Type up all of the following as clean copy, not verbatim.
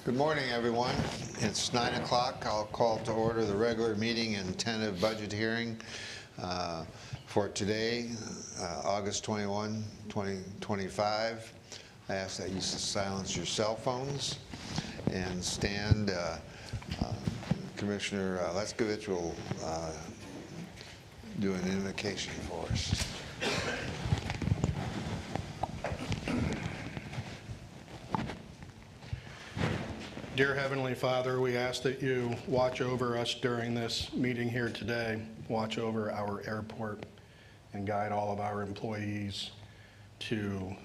Good morning, everyone. It's 9 o'clock. I'll call to order the regular meeting and tentative budget hearing for today, August 21, 2025. I ask that you silence your cell phones and stand. Commissioner Leskovich will do an invocation for us. Dear Heavenly Father, we ask that you watch over us during this meeting here today, watch over our airport, and guide all of our employees to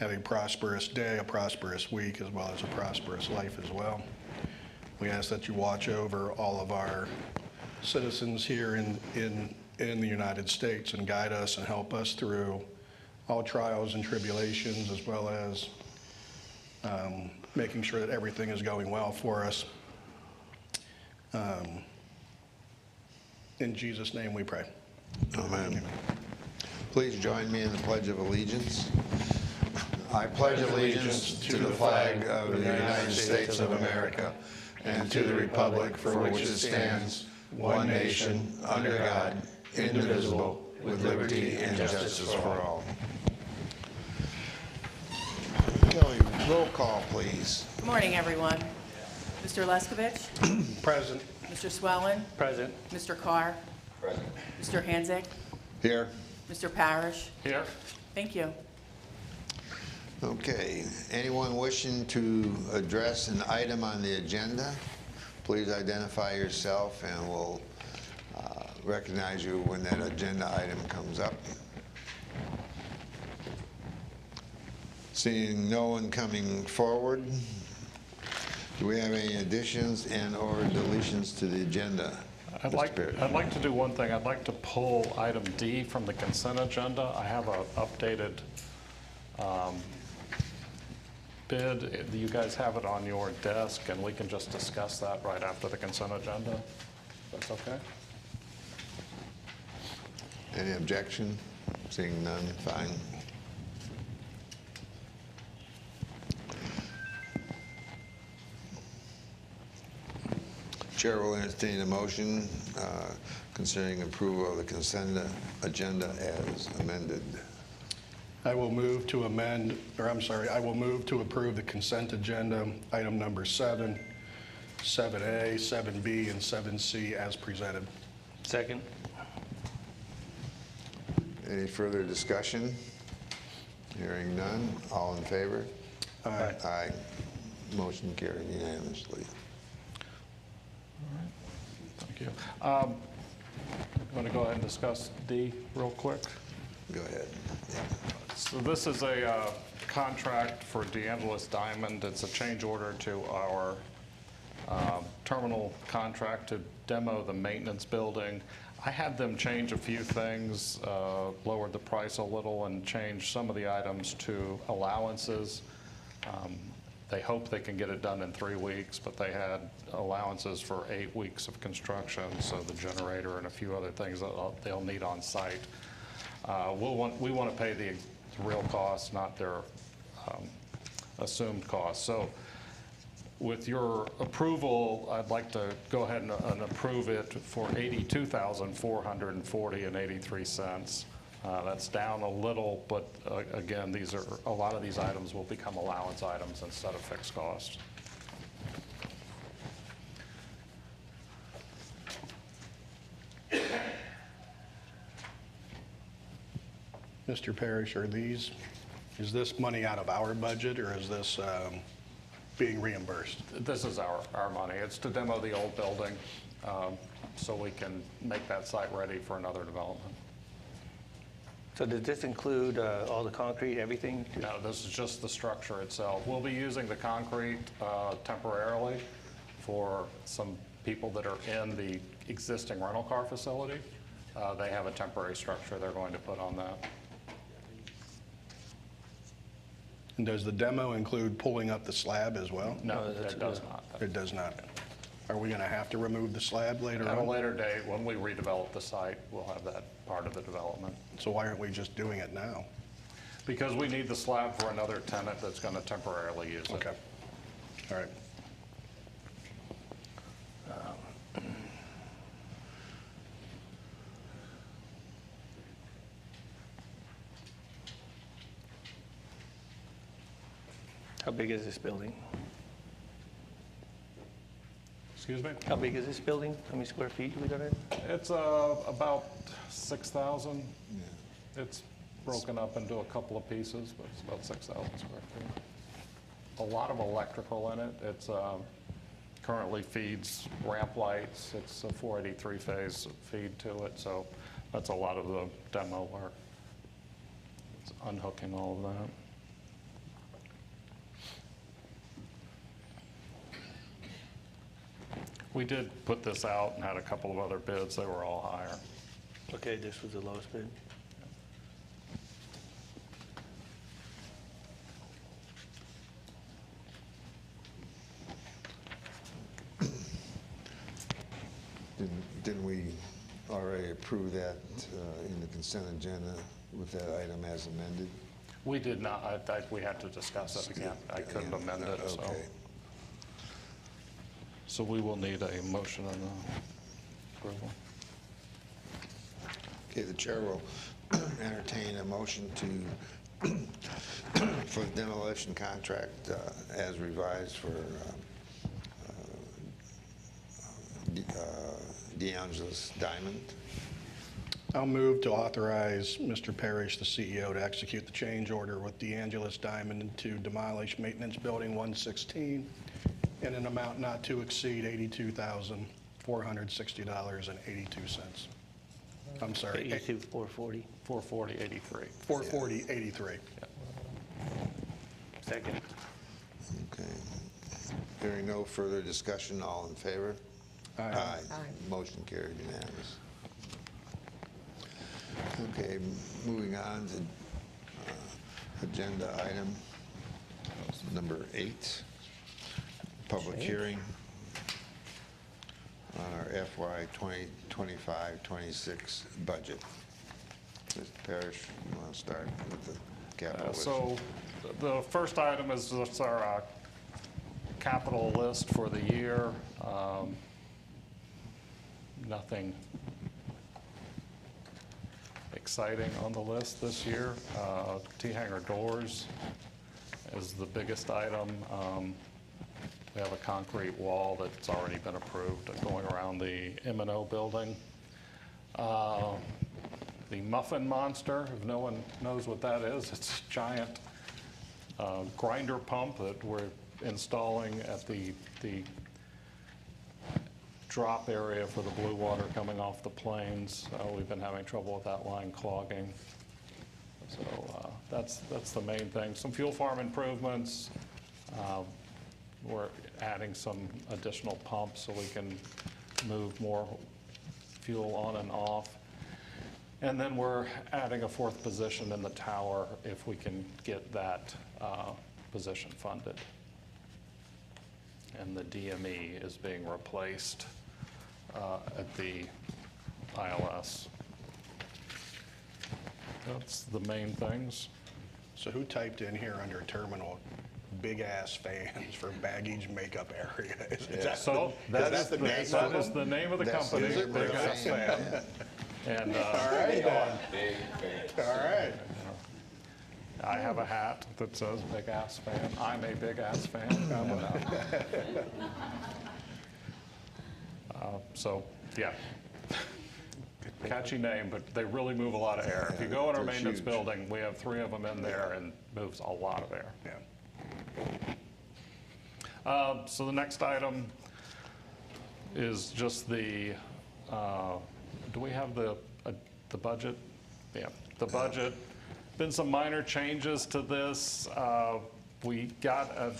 have a prosperous day, a prosperous week, as well as a prosperous life as well. We ask that you watch over all of our citizens here in the United States and guide us and help us through all trials and tribulations, as well as making sure that everything is going well for us. In Jesus' name we pray. Amen. Please join me in the Pledge of Allegiance. I pledge allegiance to the flag of the United States of America and to the republic for which it stands, one nation, under God, indivisible, with liberty and justice for all. Kelly, roll call, please. Good morning, everyone. Mr. Leskovich? Present. Mr. Swellen? Present. Mr. Carr? Present. Mr. Hanzik? Here. Mr. Parrish? Here. Thank you. Okay. Anyone wishing to address an item on the agenda, please identify yourself and we'll recognize you when that agenda item comes up. Seeing no one coming forward, do we have any additions and or deletions to the agenda? I'd like to do one thing. I'd like to pull item D from the consent agenda. I have an updated bid. You guys have it on your desk, and we can just discuss that right after the consent agenda. That's okay? Any objection? Seeing none, fine. Chair will entertain a motion concerning approval of the consent agenda as amended. I will move to I will move to approve the consent agenda, item number 7, 7A, 7B, and 7C as presented. Second. Any further discussion? Hearing none. All in favor? Aye. Aye. Motion carried unanimously. Thank you. Want to go ahead and discuss D real quick? Go ahead. Yeah. So this is a contract for DeAngelis Diamond. It's a change order to our terminal contract to demo the maintenance building. I had them change a few things, lowered the price a little, and changed some of the items to allowances. They hope they can get it done in 3 weeks, but they had allowances for 8 weeks of construction, so the generator and a few other things that they'll need on site. We want to pay the real costs, not their assumed costs. So with your approval, I'd like to go ahead and approve it for $82,440.83. That's down a little, but again, a lot of these items will become allowance items instead of fixed costs. Mr. Parrish, is this money out of our budget, or is this being reimbursed? This is our money. It's to demo the old building so we can make that site ready for another development. So does this include all the concrete, everything? No, this is just the structure itself. We'll be using the concrete temporarily for some people that are in the existing rental car facility. They have a temporary structure they're going to put on that. And does the demo include pulling up the slab as well? No, it does not. It does not. Are we going to have to remove the slab later on? At a later date, when we redevelop the site, we'll have that part of the development. So why aren't we just doing it now? Because we need the slab for another tenant that's going to temporarily use it. Okay. All right. How big is this building? Excuse me? How big is this building? How many square feet do we got in? It's about 6,000. It's broken up into a couple of pieces, but it's about 6,000 square feet. A lot of electrical in it. It's currently feeds ramp lights. It's a 483 phase feed to it, so that's a lot of the demo work. It's unhooking all of that. We did put this out and had a couple of other bids. They were all higher. Okay, this was the lowest bid. Didn't we already approve that in the consent agenda with that item as amended? We did not. We had to discuss it again. I couldn't amend it, so. Okay. So we will need a motion on the approval. Okay, the chair will entertain a motion for the demolition contract as revised for DeAngelis Diamond. I'll move to authorize Mr. Parrish, the CEO, to execute the change order with DeAngelis Diamond to demolish Maintenance Building 116 in an amount not to exceed $82,460.82. I'm sorry, 82,440. 440.83. $440.83. Second. Okay. Hearing no further discussion, all in favor? Aye. Motion carried unanimous. Okay, moving on to agenda item number 8, public hearing on our FY 2025-26 budget. Mr. Parrish, you want to start with the capital list? So the first item is just our capital list for the year. Nothing exciting on the list this year. T-hanger doors is the biggest item. We have a concrete wall that's already been approved going around the M&O building. The Muffin Monster, if no one knows what that is, it's a giant grinder pump that we're installing at the drop area for the blue water coming off the plains. We've been having trouble with that line clogging. So that's the main thing. Some fuel farm improvements. We're adding some additional pumps so we can move more fuel on and off. And then we're adding a 4th position in the tower if we can get that position funded. And the DME is being replaced at the ILS. That's the main things. So who typed in here under terminal, big-ass fans for baggage makeup area? Is that So that that the name of is them? the name of the That's- company, is it Big really? Ass Fan. And All right, then. All right. I have a hat that says Big Ass Fan. I'm a Big Ass Fan. So, yeah. Catchy name, but they really move a lot of air. If you go in our They're maintenance huge. building, we have 3 of them in there and moves a lot of air. Yeah. So the next item is just the, do we have the budget? Yeah, the budget. Been some minor changes to this. We got an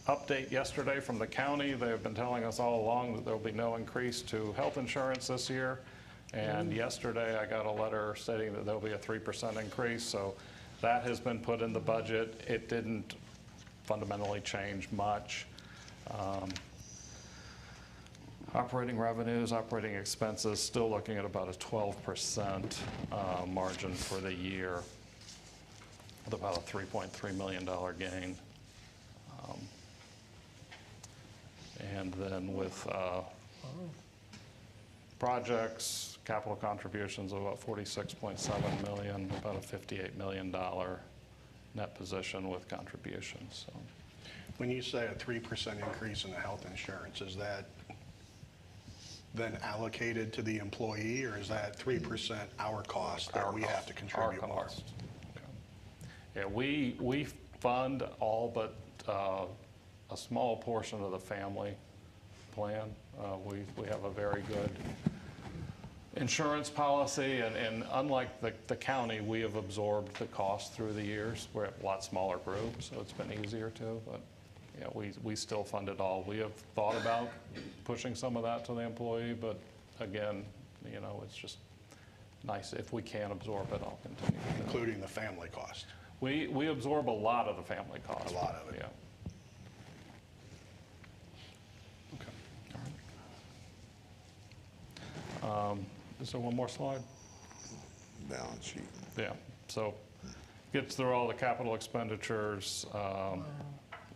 update yesterday from the county. They've been telling us all along that there'll be no increase to health insurance this year. And yesterday I got a letter stating that there'll be a 3% increase. So that has been put in the budget. It didn't fundamentally change much. Operating revenues, operating expenses, still looking at about a 12% margin for the year with about a $3.3 million gain. And then with projects, capital contributions of about $46.7 million, about a $58 million net position with contributions. So. When you say a 3% increase in the health insurance, is that then allocated to the employee, or is that 3% our cost that we have to contribute Our more? cost. Okay. Yeah, we fund all but a small portion of the family plan. We have a very good insurance policy, and unlike the county, we have absorbed the cost through the years. We're a lot smaller group, so it's been easier to, but yeah, we still fund it all. We have thought about pushing some of that to the employee, but again, you know, it's just nice. If we can absorb it, I'll continue to do it. Including the family cost? We absorb a lot of the family cost. A lot of it. Yeah. Okay. Is there one more slide? Balance sheet. Yeah, so gets through all the capital expenditures.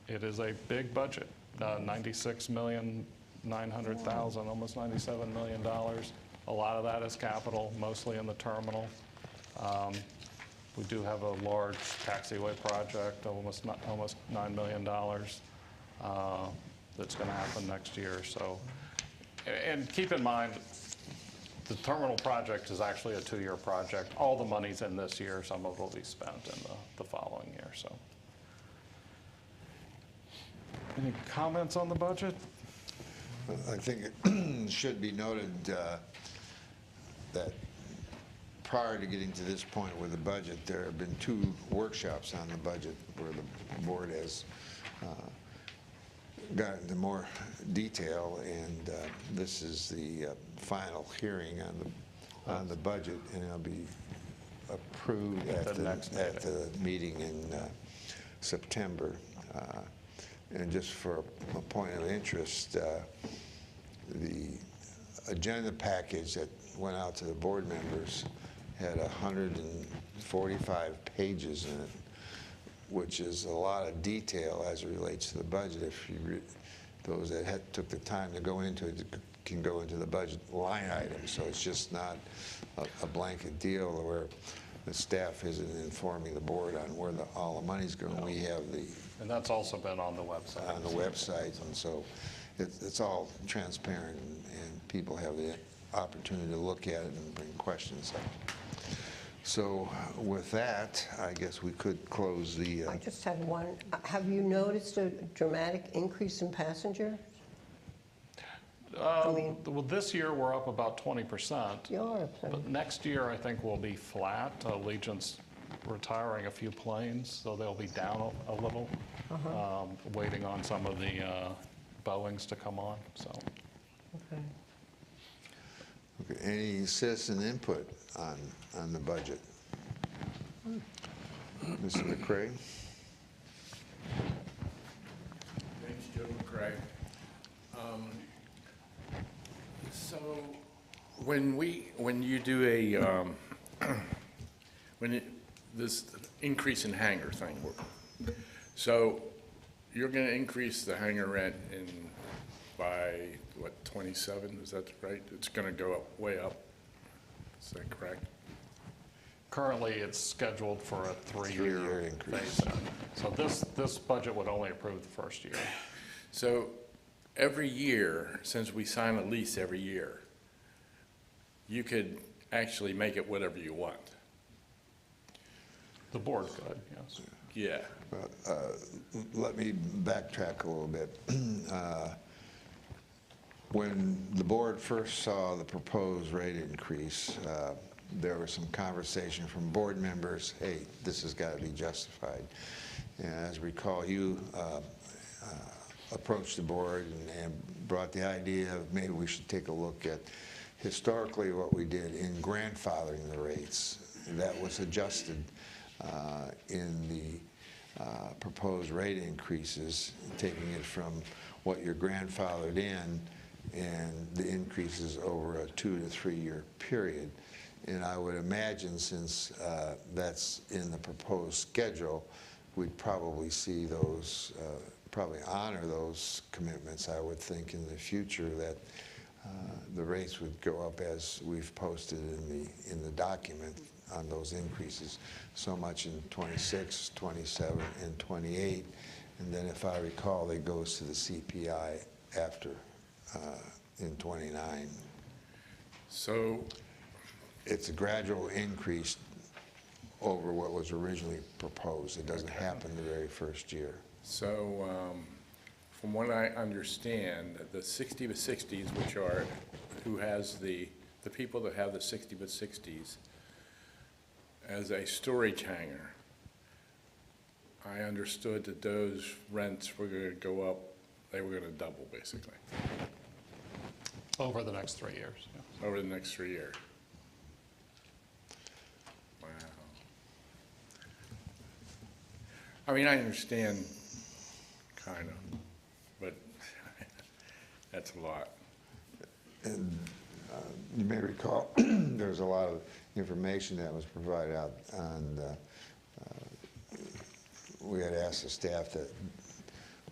It is a big budget, $96,900,000, almost $97 million. A lot of that is capital, mostly in the terminal. We do have a large taxiway project, almost $9 million, that's going to happen next year. So, and keep in mind, the terminal project is actually a 2-year project. All the money's in this year. Some of it will be spent in the following year. So, any comments on the budget? I think it should be noted that prior to getting to this point with the budget, there have been 2 workshops on the budget where the board has gotten into more detail, and this is the final hearing on the budget, and it'll be approved at the meeting in September. And just for a point of interest, the agenda package that went out to the board members had 145 pages in it, which is a lot of detail as it relates to the budget. If you those that took the time to go into it can go into the budget line items, so it's just not a blanket deal where the staff isn't informing the board on where all the money's going. We have and that's also been on the website. On the website, and so it's all transparent, and people have the opportunity to look at it and bring questions up. So with that, I guess we could close the... I just had one. Have you noticed a dramatic increase in passengers? Well, this year we're up about 20%. You are. But next year I think we'll be flat. Allegiant's retiring a few planes, so they'll be down a little, waiting on some of the Boeings to come on. So. Okay. Okay. Any citizen input on the budget? Mr. McCray? Thanks, Joe McCray. So when you do this increase in hangar thing, so you're going to increase the hangar rent by what, 27? Is that right? It's going to go up, way up. Is that correct? Currently, it's scheduled for a 3-year Three-year increase. phase. So this budget would only approve the first year. So every year, since we sign a lease every year, you could actually make it whatever you want. The board could, yes. Yeah. Let me backtrack a little bit. When the board first saw the proposed rate increase, there was some conversation from board members, hey, this has got to be justified. And as I recall, you approached the board and brought the idea of maybe we should take a look at historically what we did in grandfathering the rates. That was adjusted in the proposed rate increases, taking it from what you're grandfathered in and the increases over a 2 to 3 year period. And I would imagine, since that's in the proposed schedule, we'd probably see those, probably honor those commitments. I would think in the future that the rates would go up as we've posted in the document on those increases, so much in 26, 27, and 28, And then if I recall, it goes to the CPI after, in '29. So, It's a gradual increase over what was originally proposed. It doesn't happen the very first year. from what I understand, the 60 by 60s, which are, who has the people that have the 60 by 60s as a storage hangar, I understood that those rents were going to go up, they were going to double, basically, Over the next 3 years. Yeah. over the next 3 years. Wow. I mean, I understand, kind of, but that's a lot. And you may recall, there's a lot of information that was provided out on, we had asked the staff that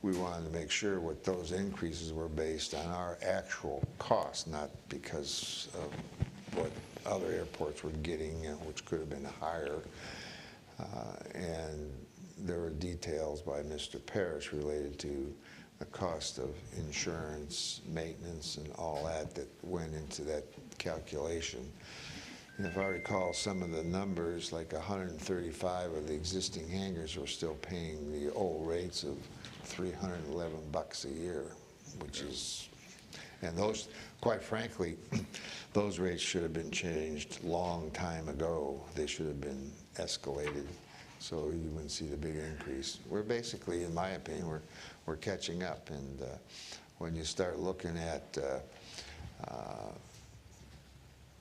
we wanted to make sure what those increases were based on our actual costs, not because of what other airports were getting, which could have been higher. And there were details by Mr. Parrish related to the cost of insurance, maintenance, and all that went into that calculation. And if I recall, some of the numbers, like 135 of the existing hangars were still paying the old rates of $311 a year, which is, and those, quite frankly, those rates should have been changed long time ago. They should have been escalated so you wouldn't see the big increase. We're basically, in my opinion, we're catching up. And when you start looking at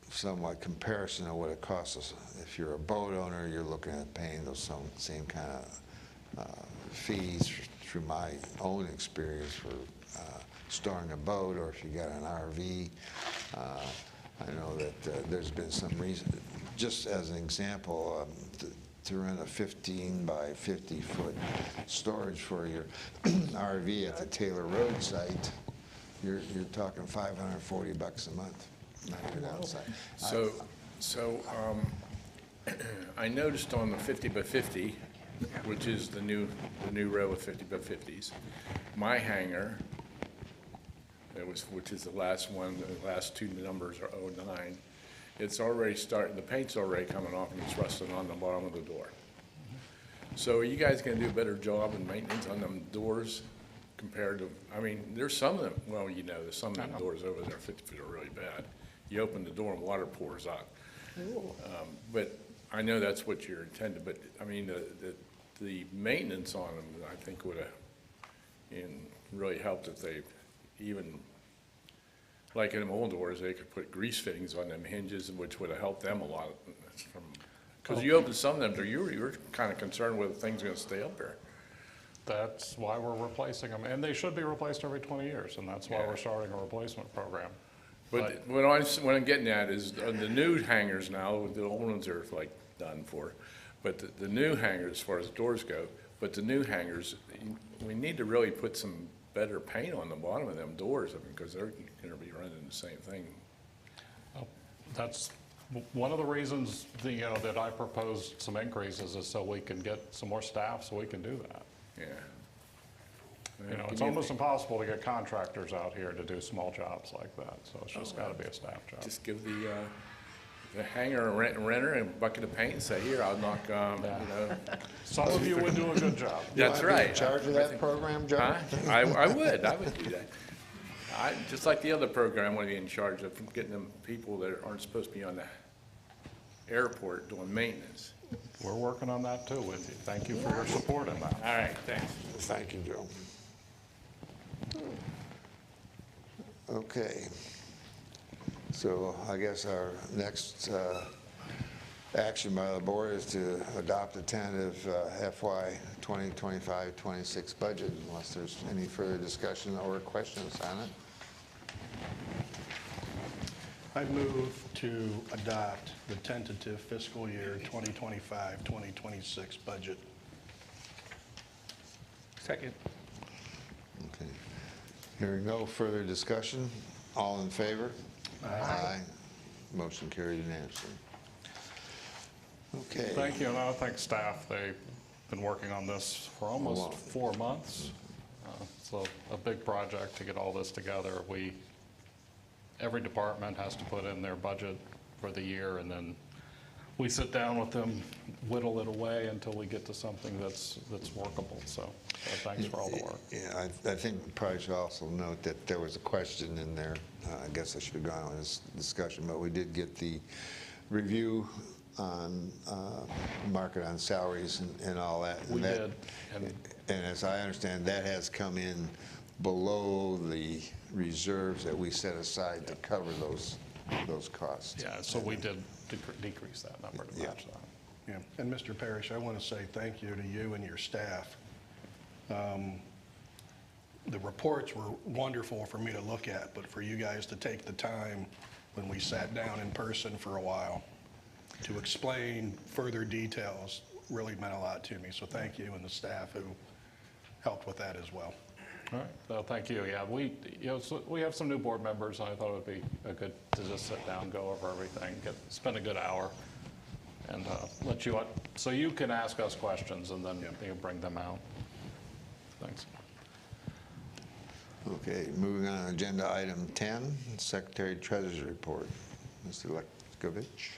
somewhat comparison of what it costs us, if you're a boat owner, you're looking at paying those same kind of fees through my own experience for storing a boat, or if you got an RV. I know that there's been some reason, just as an example, to rent a 15 by 50 foot storage for your RV at the Taylor Road site, you're talking $540 a month, not even outside. So, I noticed on the 50 by 50, which is the new row of 50 by 50s, my hangar, which is the last one, the last two numbers are 09. It's already starting, the paint's already coming off and it's rusting on the bottom of the door. So are you guys gonna do a better job in maintenance on them doors compared to, I mean, there's some of them, well, you know, there's some of them doors over there, 50 feet are really bad. You open the door and water pours out. But I know that's what you're intended, but I mean, the maintenance on them, I think would have really helped if they even, like in them old doors, they could put grease fittings on them hinges, which would have helped them a lot. Because you open some of them, you're kind of concerned whether things are going to stay up there. That's why we're replacing them, and they should be replaced every 20 years, and that's why we're starting a replacement program. But what I'm getting at is the new hangars now, the old ones are like done for, but the new hangars, as far as doors go, but the new hangars, we need to really put some better paint on the bottom of them doors, because they're going to be running the same thing. That's one of the reasons that I proposed some increases is so we can get some more staff so we can do that. Yeah. It's almost impossible to get contractors out here to do small jobs like that, so it's just got to be a staff job. Just give the hangar renter a bucket of paint and say, here, I'll knock, you know. Some of you would do a good job. That's You wanna be right. in charge of that program, John? Huh? I would do that. Just like the other program, I want to be in charge of getting them people that aren't supposed to be on the airport doing maintenance. We're working on that too with you. Thank you for your support in that. All right, thanks. Thank you, Joe. Okay. So I guess our next action by the board is to adopt a tentative FY 2025-26 budget, unless there's any further discussion or questions on it. I move to adopt the tentative fiscal year 2025-2026 budget. Second. Okay. Hearing no further discussion, all in favor? Aye. Motion carried unanimously. Okay. Thank you, and I thank staff. been working on this for almost 4 months. So a big project to get all this together. Every department has to put in their budget for the year, and then we sit down with them, whittle it away until we get to something that's workable. So thanks for all the work. Yeah, I think we probably should also note that there was a question in there. I guess I should have gone on this discussion, but we did get the review on market on salaries and all that. We did. And as I understand, that has come in below the reserves that we set aside to cover those costs. Yeah, so we did decrease that number to match that. Yeah, and Mr. Parrish, I want to say thank you to you and your staff. The reports were wonderful for me to look at, but for you guys to take the time when we sat down in person for a while to explain further details really meant a lot to me. So thank you and the staff who helped with that as well. All right, well, thank you. Yeah, we have some new board members, and I thought it would be good to just sit down, go over everything, spend a good hour, and let you out, so you can ask us questions, and then you bring them out. Thanks. Okay, moving on, agenda item 10, Secretary Treasurer's Report. Mr. Lekovich.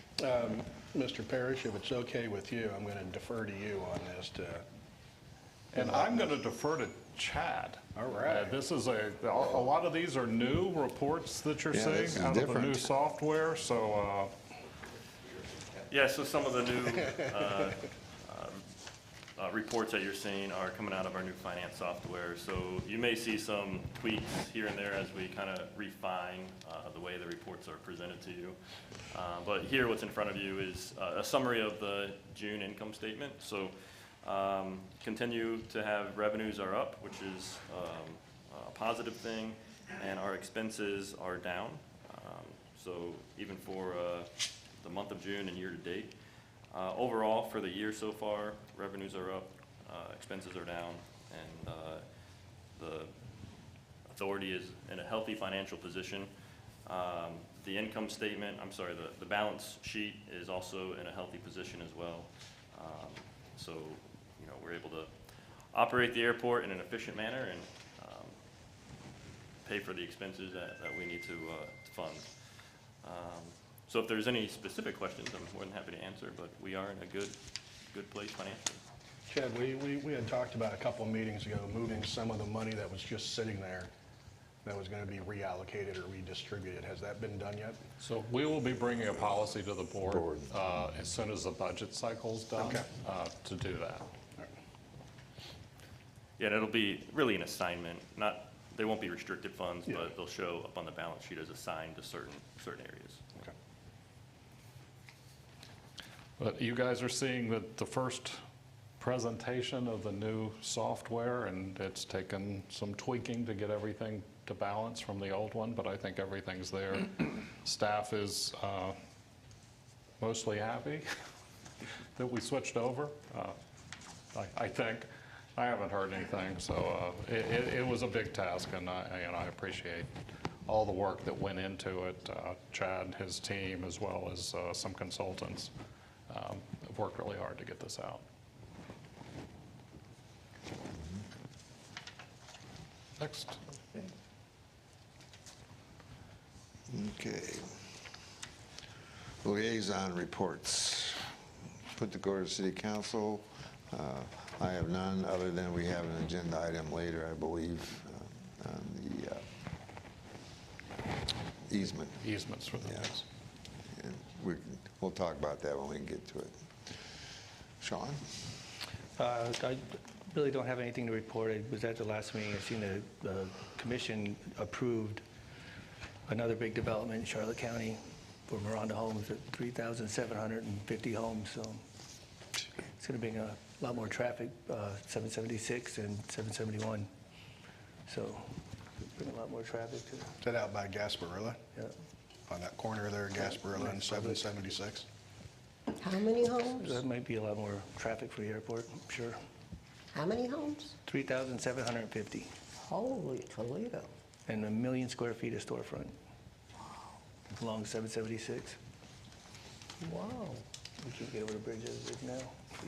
Mr. Parrish, if it's okay with you, I'm going to defer to you on this to. And I'm going to defer to Chad. All right. This is a lot of these are new reports that you're Yeah, this seeing is out of the new different. software, so Yeah, so some of the new reports that you're seeing are coming out of our new finance software. So you may see some tweaks here and there as we kind of refine the way the reports are presented to you. But here, what's in front of you is a summary of the June income statement. So continue to have revenues are up, which is a positive thing, and our expenses are down. So even for the month of June and year to date. Overall, for the year so far, revenues are up, expenses are down, and the authority is in a healthy financial position. The income statement, the balance sheet is also in a healthy position as well. So, we're able to operate the airport in an efficient manner and pay for the expenses that we need to fund. So if there's any specific questions, I'm more than happy to answer, but we are in a good place financially. Chad, we had talked about a couple of meetings ago, moving some of the money that was just sitting there that was going to be reallocated or redistributed. Has that been done yet? So we will be bringing a policy to the board as soon as the budget cycle's done to do that. Yeah, and it'll be really an assignment. They won't be restricted funds, but they'll show up on the balance sheet as assigned to certain areas. Okay. But you guys are seeing the first presentation of the new software, and it's taken some tweaking to get everything to balance from the old one, but I think everything's there. Staff is mostly happy that we switched over. I think. I haven't heard anything, so it was a big task, and I appreciate all the work that went into it. Chad, his team, as well as some consultants, have worked really hard to get this out. Next. Okay. Liaison reports. Put to go to City Council. I have none, other than we have an agenda item later, I believe, on the easement. Easements for the Yes. And we'll talk about that when we get to it. Sean? I really don't have anything to report. I was at the last meeting. I've seen the commission approved another big development in Charlotte County for Miranda Homes at 3,750 homes. So it's going to bring a lot more traffic, 776 and 771. So bring a lot more traffic to. Is that out by Gasparilla? Yeah. On that corner there, Gasparilla and 776? How many homes? That might be a lot more traffic for the airport, I'm sure. How many homes? 3,750 Holy Toledo. and 1 million square feet of storefront along 776. Wow. We can't get over the bridge as it is now.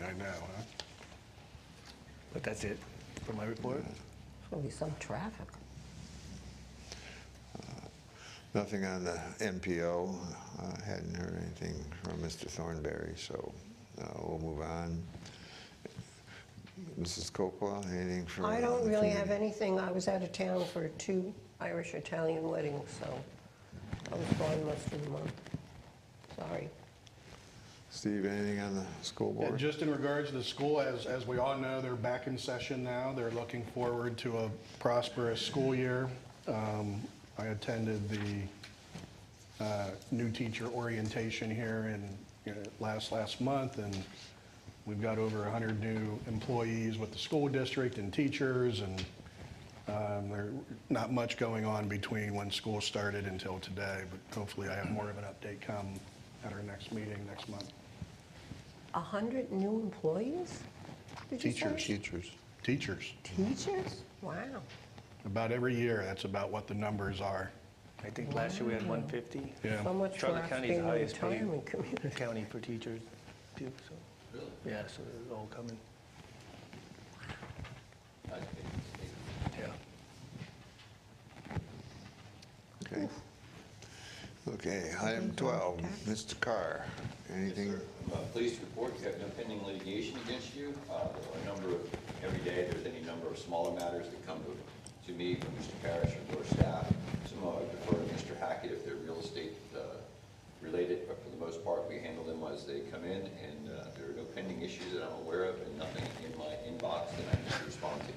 I know, huh? But that's it for my report. There'll be some traffic. Nothing on the MPO. Hadn't heard anything from Mr. Thornberry, so we'll move on. Mrs. Coppola, anything from? I don't the really have community? anything. I was out of town for 2 Irish-Italian weddings, so I was gone most of the month. Sorry. Steve, anything on the school Yeah, board? just in regards to the school, as we all know, they're back in session now. They're looking forward to a prosperous school year. I attended the new teacher orientation here in last month, and we've got over 100 new employees with the school district and teachers, and there's not much going on between when school started until today, but hopefully I have more of an update come at our next meeting next month. 100 new employees? Did you say? Teachers. Teachers. Teachers. Teachers? Wow. About every year, that's about what the numbers are. I think last year we had 150. Yeah. So much for Charlotte us County's being the a highest paid retirement community. county for teachers, too, so. Yeah, so they're all coming. Yeah. Okay. Okay, item 12, Mr. Carr, anything? Pleased to report you have no pending litigation against you. There are a number of, every day there's any number of smaller matters that come to me from Mr. Parrish or our staff. Some I defer to Mr. Hackett if they're real estate related, but for the most part we handle them as they come in, and there are no pending issues that I'm aware of and nothing in my inbox that I need to respond to,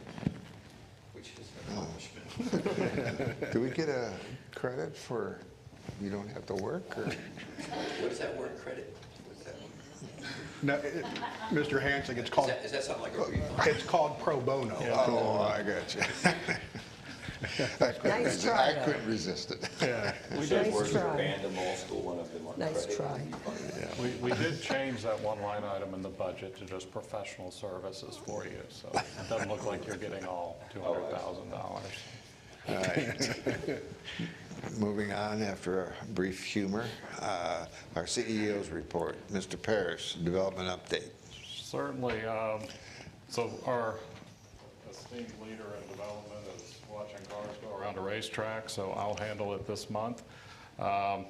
which is an accomplishment. Do we get a credit for you don't have to work, or? What is that word, credit? What's that mean? No, Mr. Hansing, it's called, Is that something like a refund? it's called pro bono. Oh, I got you. Nice try, I though. couldn't resist it. Yeah. We Certain Nice words are try. banned in law school, one of them are Nice credit. try. We did change that one line item in the budget to just professional services for you, so it doesn't look like you're getting all $200,000. All right. Moving on, after a brief humor, our CEO's report. Mr. Parrish, development update. Certainly. So our esteemed leader in development is watching cars go around a racetrack, so I'll handle it this month. The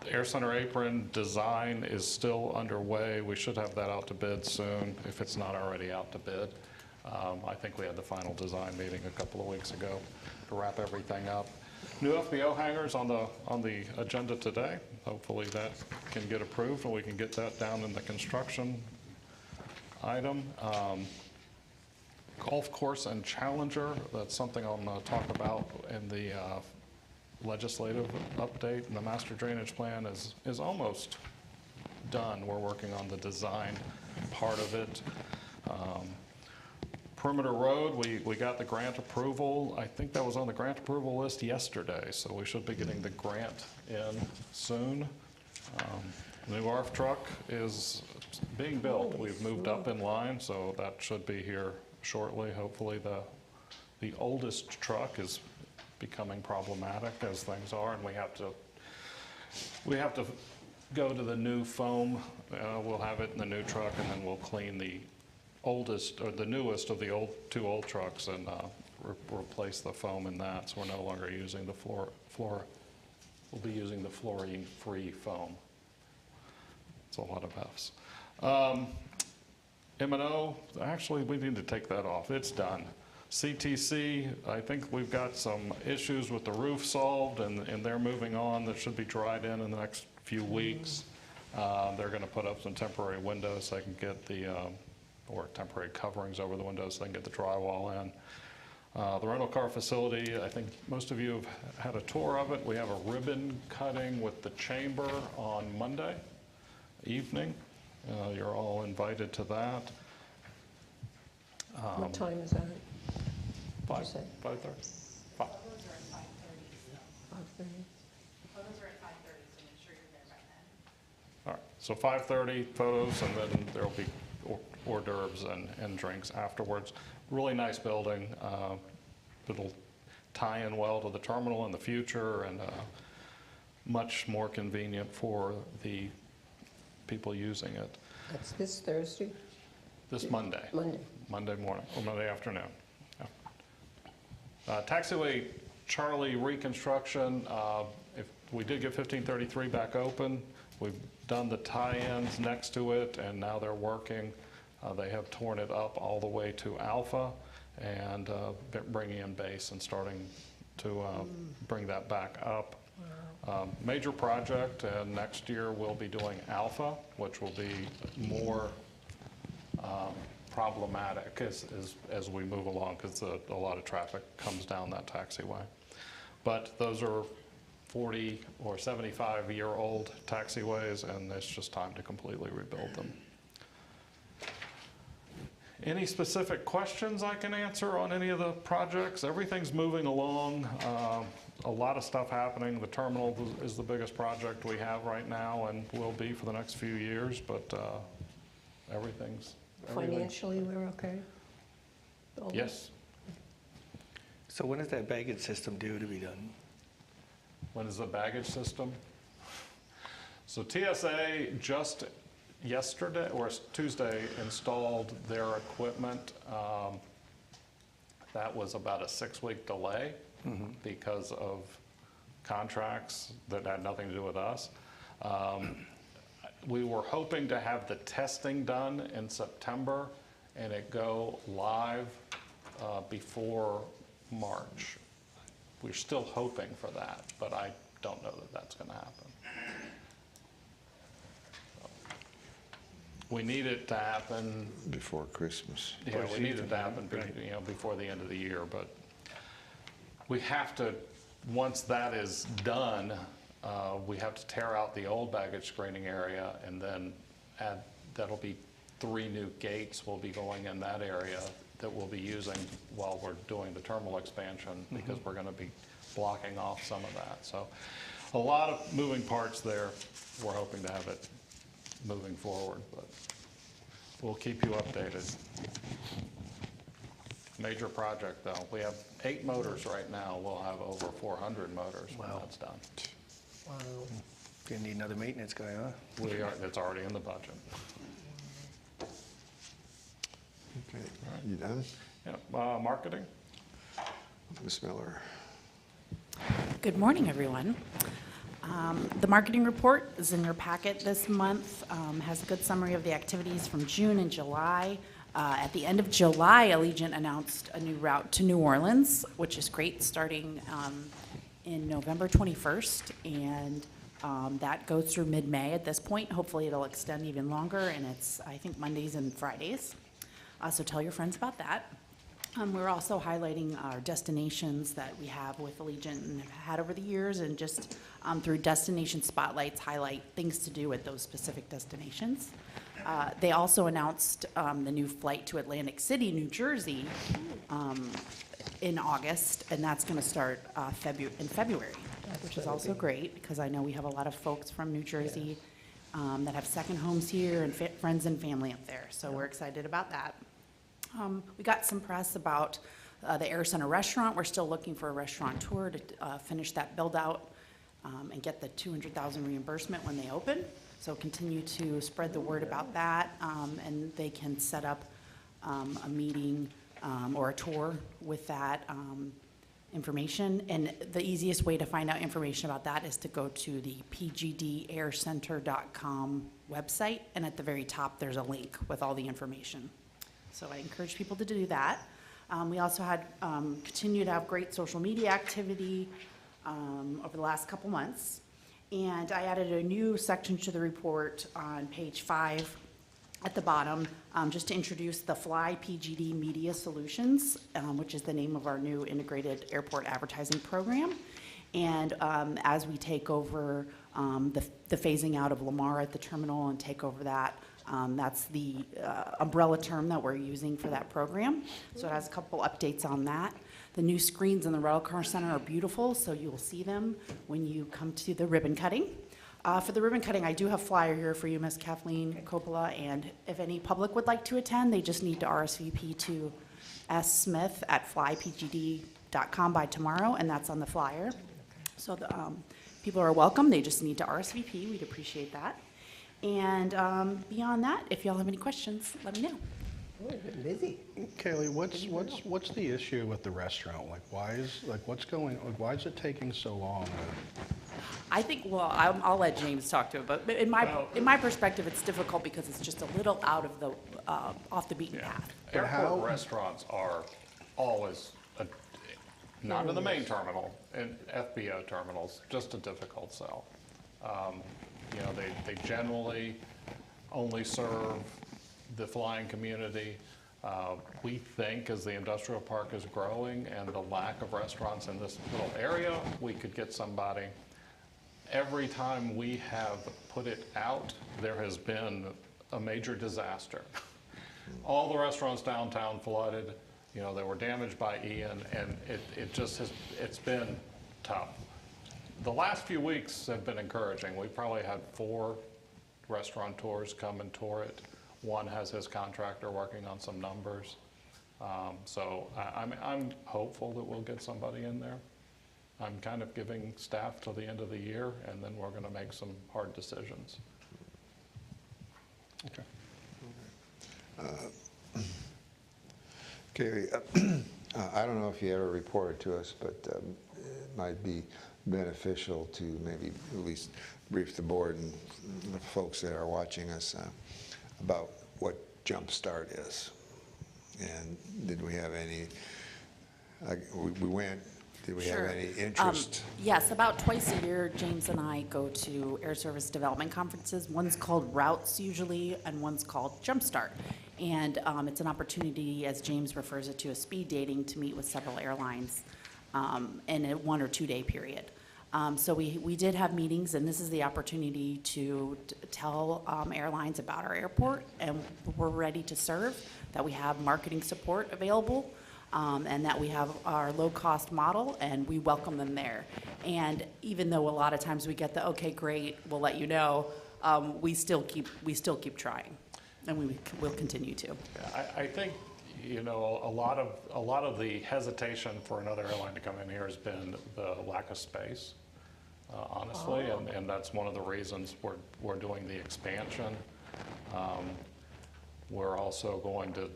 Air Center apron design is still underway. We should have that out to bid soon, if it's not already out to bid. I think we had the final design meeting a couple of weeks ago to wrap everything up. New FBO hangars on the agenda today. Hopefully that can get approved and we can get that down in the construction item. Golf course and Challenger, that's something I'm going to talk about in the legislative update. And the master drainage plan is almost done. We're working on the design part of it. Perimeter Road, we got the grant approval. I think that was on the grant approval list yesterday, so we should be getting the grant in soon. New ARF truck is being built. We've moved up in line, so that should be here shortly. Hopefully the oldest truck is becoming problematic as things are, and we have to go to the new foam. We'll have it in the new truck, and then we'll clean the oldest or the newest of the two old trucks and replace the foam in that. So we're no longer using the we'll be using the fluorine-free foam. It's a lot of F's. M&O, actually, we need to take that off. It's done. CTC, I think we've got some issues with the roof solved, and they're moving on. That should be dried in the next few weeks. They're going to put up some temporary windows so they can get or temporary coverings over the windows so they can get the drywall in. The rental car facility, I think most of you have had a tour of it. We have a ribbon cutting with the chamber on Monday evening. You're all invited to that. What time is that? 5:30. say? 5:30. Five. 5:30? Photos are at 5:30, so make sure you're there by then. All right, so 5:30 photos, and then there'll be hors d'oeuvres and drinks afterwards. Really nice building. It'll tie in well to the terminal in the future, and much more convenient for the people using it. That's this Thursday? This Monday. Monday. Monday morning, or Monday afternoon. Yeah. Taxiway Charlie reconstruction, if we did get 1533 back open, we've done the tie-ins next to it, and now they're working. They have torn it up all the way to Alpha and bringing in base and starting to bring that back up. Major project, and next year we'll be doing Alpha, which will be more problematic as we move along, because a lot of traffic comes down that taxiway. But those are 40 or 75-year-old taxiways, and it's just time to completely rebuild them. Any specific questions I can answer on any of the projects? Everything's moving along. A lot of stuff happening. The terminal is the biggest project we have right now and will be for the next few years, but everything's... Financially, we're okay? All Yes. So when is that baggage system due to be done? When is the baggage system? So TSA just yesterday, or Tuesday, installed their equipment. That was about a 6-week delay because of contracts that had nothing to do with us. We were hoping to have the testing done in September and it go live before March. We're still hoping for that, but I don't know that that's going to happen. We need it to happen. Before Christmas. Yeah, we need it to happen, before the end of the year, but we have to, once that is done, we have to tear out the old baggage screening area and then add, that'll be 3 new gates will be going in that area that we'll be using while we're doing the terminal expansion, because we're going to be blocking off some of that. So a lot of moving parts there. We're hoping to have it moving forward, but we'll keep you updated. Major project though. We have 8 motors right now. We'll have over 400 motors when that's done. Wow. Gonna need another maintenance guy, huh? It's already in the budget. Okay, you done? Yeah, marketing? Ms. Miller? Good morning, everyone. The marketing report is in your packet this month, has a good summary of the activities from June and July. At the end of July, Allegiant announced a new route to New Orleans, which is great, starting in November 21st, and that goes through mid-May at this point. Hopefully it'll extend even longer, and it's, I think, Mondays and Fridays. So tell your friends about that. We're also highlighting our destinations that we have with Allegiant and have had over the years, and just through destination spotlights, highlight things to do at those specific destinations. They also announced the new flight to Atlantic City, New Jersey, in August, and that's going to start in February, which is also great, because I know we have a lot of folks from New Jersey that have second homes here and friends and family up there, so we're excited about that. We got some press about the Air Center restaurant. We're still looking for a restaurateur to finish that build out and get the $200,000 reimbursement when they open. So continue to spread the word about that, and they can set up a meeting or a tour with that information. And the easiest way to find out information about that is to go to the pgdaircenter.com website, and at the very top there's a link with all the information. So I encourage people to do that. We also had continued to have great social media activity over the last couple months. And I added a new section to the report on page 5 at the bottom, just to introduce the Fly PGD Media Solutions, which is the name of our new integrated airport advertising program. And as we take over the phasing out of Lamar at the terminal and take over that, that's the umbrella term that we're using for that program. So it has a couple updates on that. The new screens in the rental car center are beautiful, so you'll see them when you come to the ribbon cutting. For the ribbon cutting, I do have a flyer here for you, Ms. Kathleen Coppola, and if any public would like to attend, they just need to RSVP to smith@flypgd.com by tomorrow, and that's on the flyer. So the, people are welcome. They just need to RSVP. We'd appreciate that. And beyond that, if y'all have any questions, let me know. Oh, you've been busy. Kaylee, what's the issue with the restaurant? Like, why is it taking so long? I think, well, I'll let James talk to it, but in my perspective, it's difficult because it's just a little out of the, off the beaten path. But how- Airport restaurants are always, not in the main terminal, in FBO terminals, just a difficult sell. You know, they generally only serve the flying community. We think as the industrial park is growing and the lack of restaurants in this little area, we could get somebody. Every time we have put it out, there has been a major disaster. All the restaurants downtown flooded, you know, they were damaged by Ian, and it just has, it's been tough. The last few weeks have been encouraging. We probably had 4 restaurateurs come and tour it. One has his contractor working on some numbers. So I'm hopeful that we'll get somebody in there. I'm kind of giving staff till the end of the year, and then we're gonna make some hard decisions. Okay. Kaylee, I don't know if you ever reported to us, but it might be beneficial to maybe at least brief the board and the folks that are watching us about what Jumpstart is. And did we have any, we went, did we have Sure. any interest? Yes, about twice a year, James and I go to air service development conferences. One's called Routes usually, and one's called Jumpstart. And it's an opportunity, as James refers it to, a speed dating to meet with several airlines in a 1 or 2 day period. So we did have meetings, and this is the opportunity to tell airlines about our airport, and we're ready to serve, that we have marketing support available, and that we have our low-cost model, and we welcome them there. And even though a lot of times we get the, okay, great, we'll let you know, we still keep trying, and we will continue to. Yeah, I think, you know, a lot of the hesitation for another airline to come in here has been the lack of space, honestly, and that's one of the reasons we're doing the expansion. We're also going to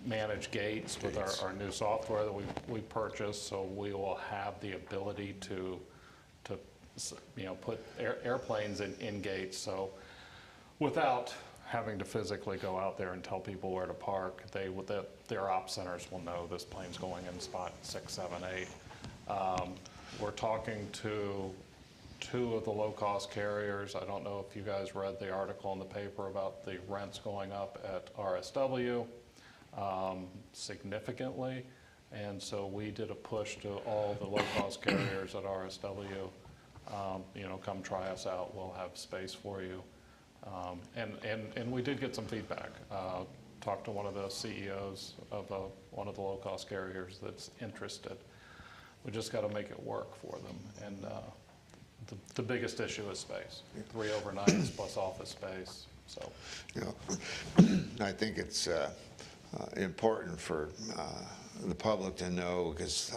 manage gates with our new software that we purchased, so we will have the ability to you know, put airplanes in gates. So without having to physically go out there and tell people where to park, their op centers will know this plane's going in spot 6, 7, 8. We're talking to 2 of the low-cost carriers. I don't know if you guys read the article in the paper about the rents going up at RSW significantly, and so we did a push to all the low-cost carriers at RSW, you know, come try us out, we'll have space for you. And we did get some feedback. Talked to one of the CEOs of one of the low-cost carriers that's interested. We just got to make it work for them. And the biggest issue is space. 3 overnights plus office space. So, You know, I think it's important for the public to know, because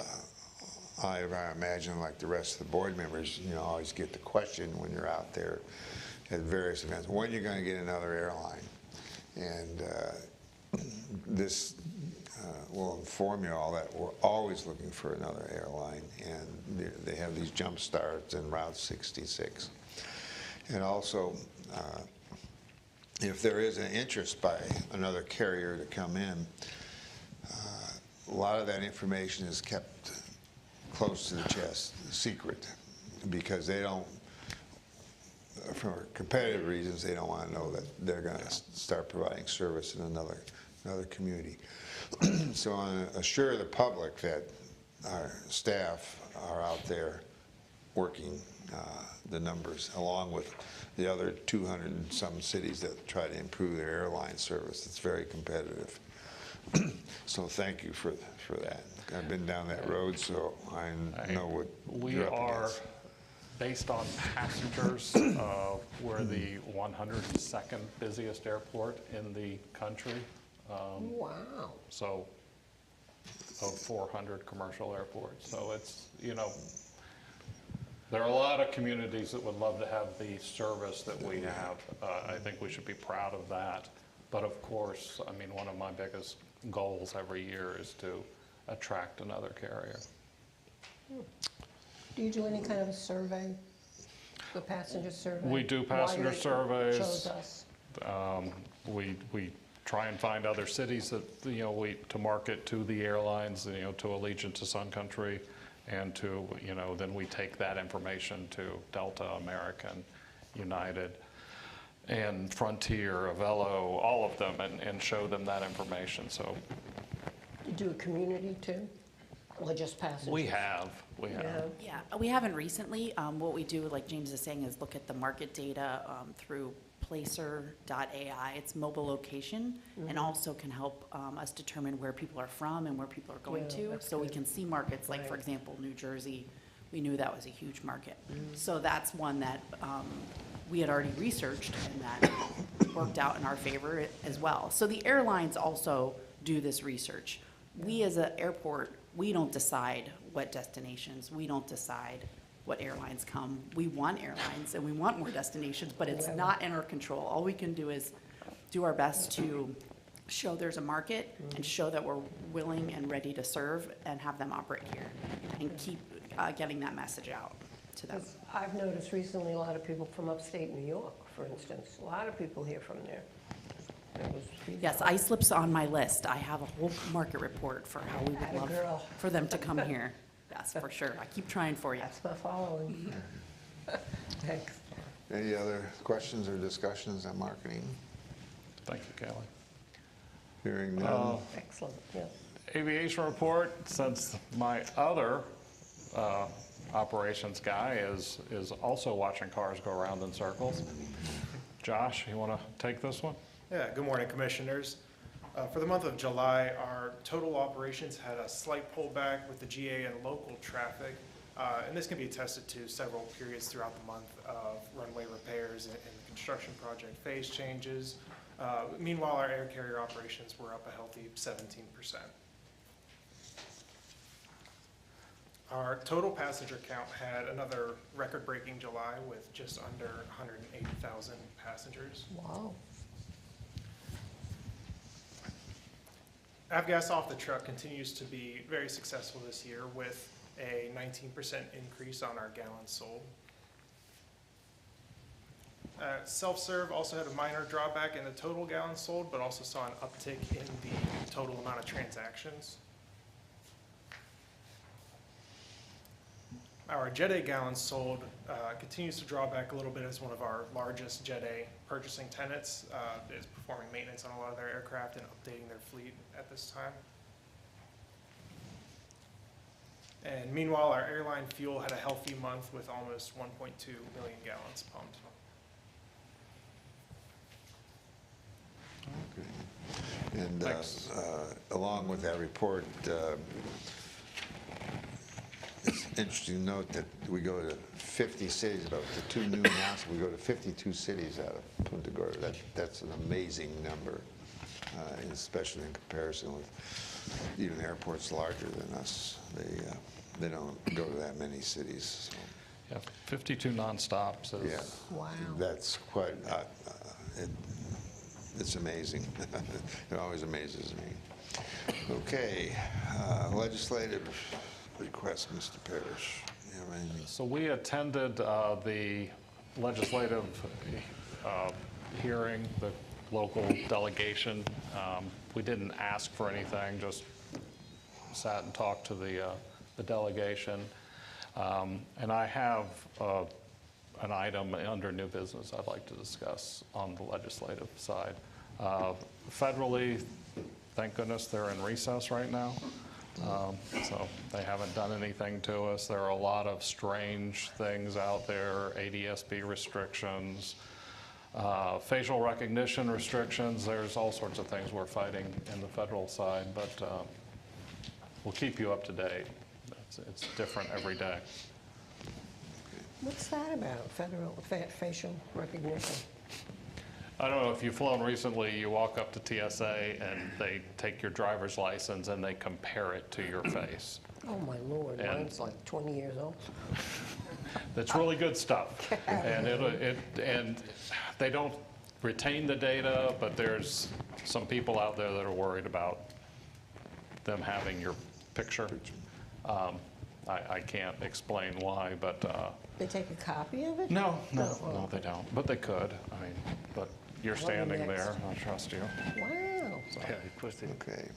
I imagine, like the rest of the board members, you know, always get the question when you're out there at various events, when you're going to get another airline. And this will inform you all that we're always looking for another airline, and they have these jump starts in Route 66. And also, if there is an interest by another carrier to come in, a lot of that information is kept close to the chest, secret, because they don't, for competitive reasons, they don't want to know that they're going to start providing service in another community. So I want to assure the public that our staff are out there working the numbers, along with the other 200 and some cities that try to improve their airline service. It's very competitive. So thank you for that. I've been down that road, so I know what we you're up are, against. based on passengers, we're the 102nd busiest airport in the country. Wow. So, of 400 commercial airports. So it's, you know, there are a lot of communities that would love to have the service that we have. I think we should be proud of that. But of course, I mean, one of my biggest goals every year is to attract another carrier. Do you do any kind of a survey, the passenger survey? We do Why passenger they surveys. chose us? We try and find other cities that, you know, to market to the airlines, you know, to Allegiant, to Sun Country, and to, you know, then we take that information to Delta, American, United, and Frontier, Avello, all of them, and show them that information. So You do a community too, or just passengers? we have. Yeah, we haven't recently. What we do, like James is saying, is look at the market data through Placer.ai. It's mobile location, and also can help us determine where people are from and where people are going Yeah, to. that's So we good. can see markets, like, for Right. example, New Jersey. We knew that was a huge market. So that's one that we had already researched, and that worked out in our favor as well. So the airlines also do this research. We, as an airport, we don't decide what destinations, we don't decide what airlines come. We want airlines and we want more destinations, but it's not in our control. All we can do is do our best to show there's a market and show that we're willing and ready to serve and have them operate here and keep getting that message out to them. 'Cause I've noticed recently a lot of people from upstate New York, for instance, a lot of people here from there. It was pretty Yes, fun. iSlip's on my list. I have a whole market report for how we would Atta love girl. for them to come here. Yes, for sure. I keep trying for you. That's my following. Thanks. Any other questions or discussions on marketing? Thank you, Kelly. Hearing none. Excellent, yes. Aviation report, since my other operations guy is also watching cars go around in circles. Josh, you want to take this one? Yeah, good morning, Commissioners. For the month of July, our total operations had a slight pullback with the GA and local traffic, and this can be attested to several periods throughout the month of runway repairs and the construction project phase changes. Meanwhile, our air carrier operations were up a healthy 17%. Our total passenger count had another record-breaking July with just under 180,000 passengers. Wow. Avgas off the truck continues to be very successful this year with a 19% increase on our gallons sold. Self-serve also had a minor drawback in the total gallons sold, but also saw an uptick in the total amount of transactions. Our Jet A gallons sold continues to draw back a little bit as one of our largest Jet A purchasing tenants is performing maintenance on a lot of their aircraft and updating their fleet at this time. And meanwhile, our airline fuel had a healthy month with almost 1.2 million gallons pumped. Okay. And Thanks. along with that report, it's interesting to note that we go to 50 cities, about the two new announcements, we go to 52 cities out of Punta Gorda. That's an amazing number, especially in comparison with even airports larger than us. They don't go to that many cities. So, Yeah, 52 nonstops is. yeah, Wow. that's quite. It's amazing. It always amazes me. Okay, legislative request, Mr. Parrish. You have anything? So we attended the legislative hearing, the local delegation. We didn't ask for anything, just sat and talked to the delegation. And I have an item under new business I'd like to discuss on the legislative side. Federally, thank goodness they're in recess right now. So they haven't done anything to us. There are a lot of strange things out there, ADSB restrictions, facial recognition restrictions. There's all sorts of things we're fighting in the federal side, but we'll keep you up to date. It's different every day. What's that about, federal facial recognition? I don't know if you've flown recently, you walk up to TSA and they take your driver's license and they compare it to your face. Oh, my Lord, And- mine's like 20 years old. That's really good stuff. And and they don't retain the data, but there's some people out there that are worried about them having your picture. I can't explain why, but They take a copy of it? no, Oh, they don't. But they could. I mean, but you're standing there. I trust you. wow. Yeah, of course they. Okay.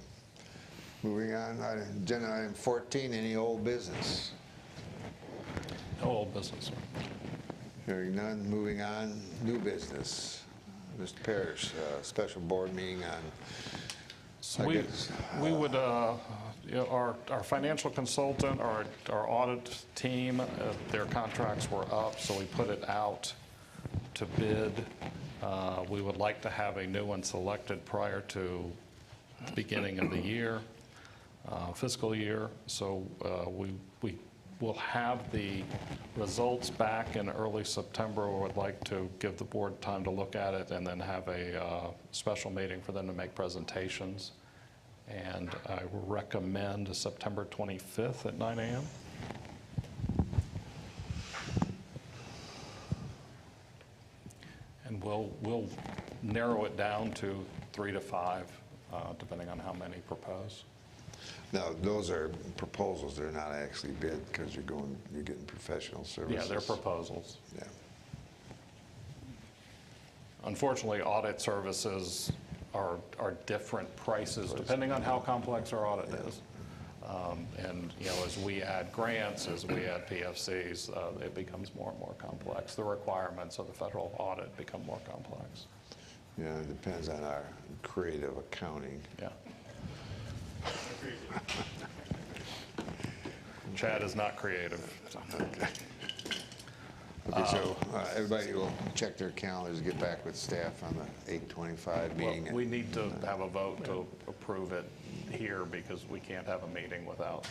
Moving on, agenda item 14, any old business? No old business. Hearing none, moving on, new business. Mr. Parrish, special board meeting on, I guess, We would, you know, our financial consultant, our audit team, their contracts were up, so we put it out to bid. We would like to have a new one selected prior to the beginning of the year, fiscal year. So we will have the results back in early September. We would like to give the board time to look at it and then have a special meeting for them to make presentations. And I recommend September 25th at 9 a.m. And we'll narrow it down to 3 to 5, depending on how many propose. now, those are proposals, they're not actually bid, because you're getting professional services. Yeah, they're proposals. Yeah. Unfortunately, audit services are different prices depending on how complex our audit is. And, you know, as we add grants, as we add PFCs, it becomes more and more complex. The requirements of the federal audit become more complex. Yeah, it depends on our creative accounting. Yeah. Chad is not creative. Okay, so everybody will check their calendars, get back with staff on the 8:25 Well, meeting. we need to have a vote to approve it here because we can't have a meeting without,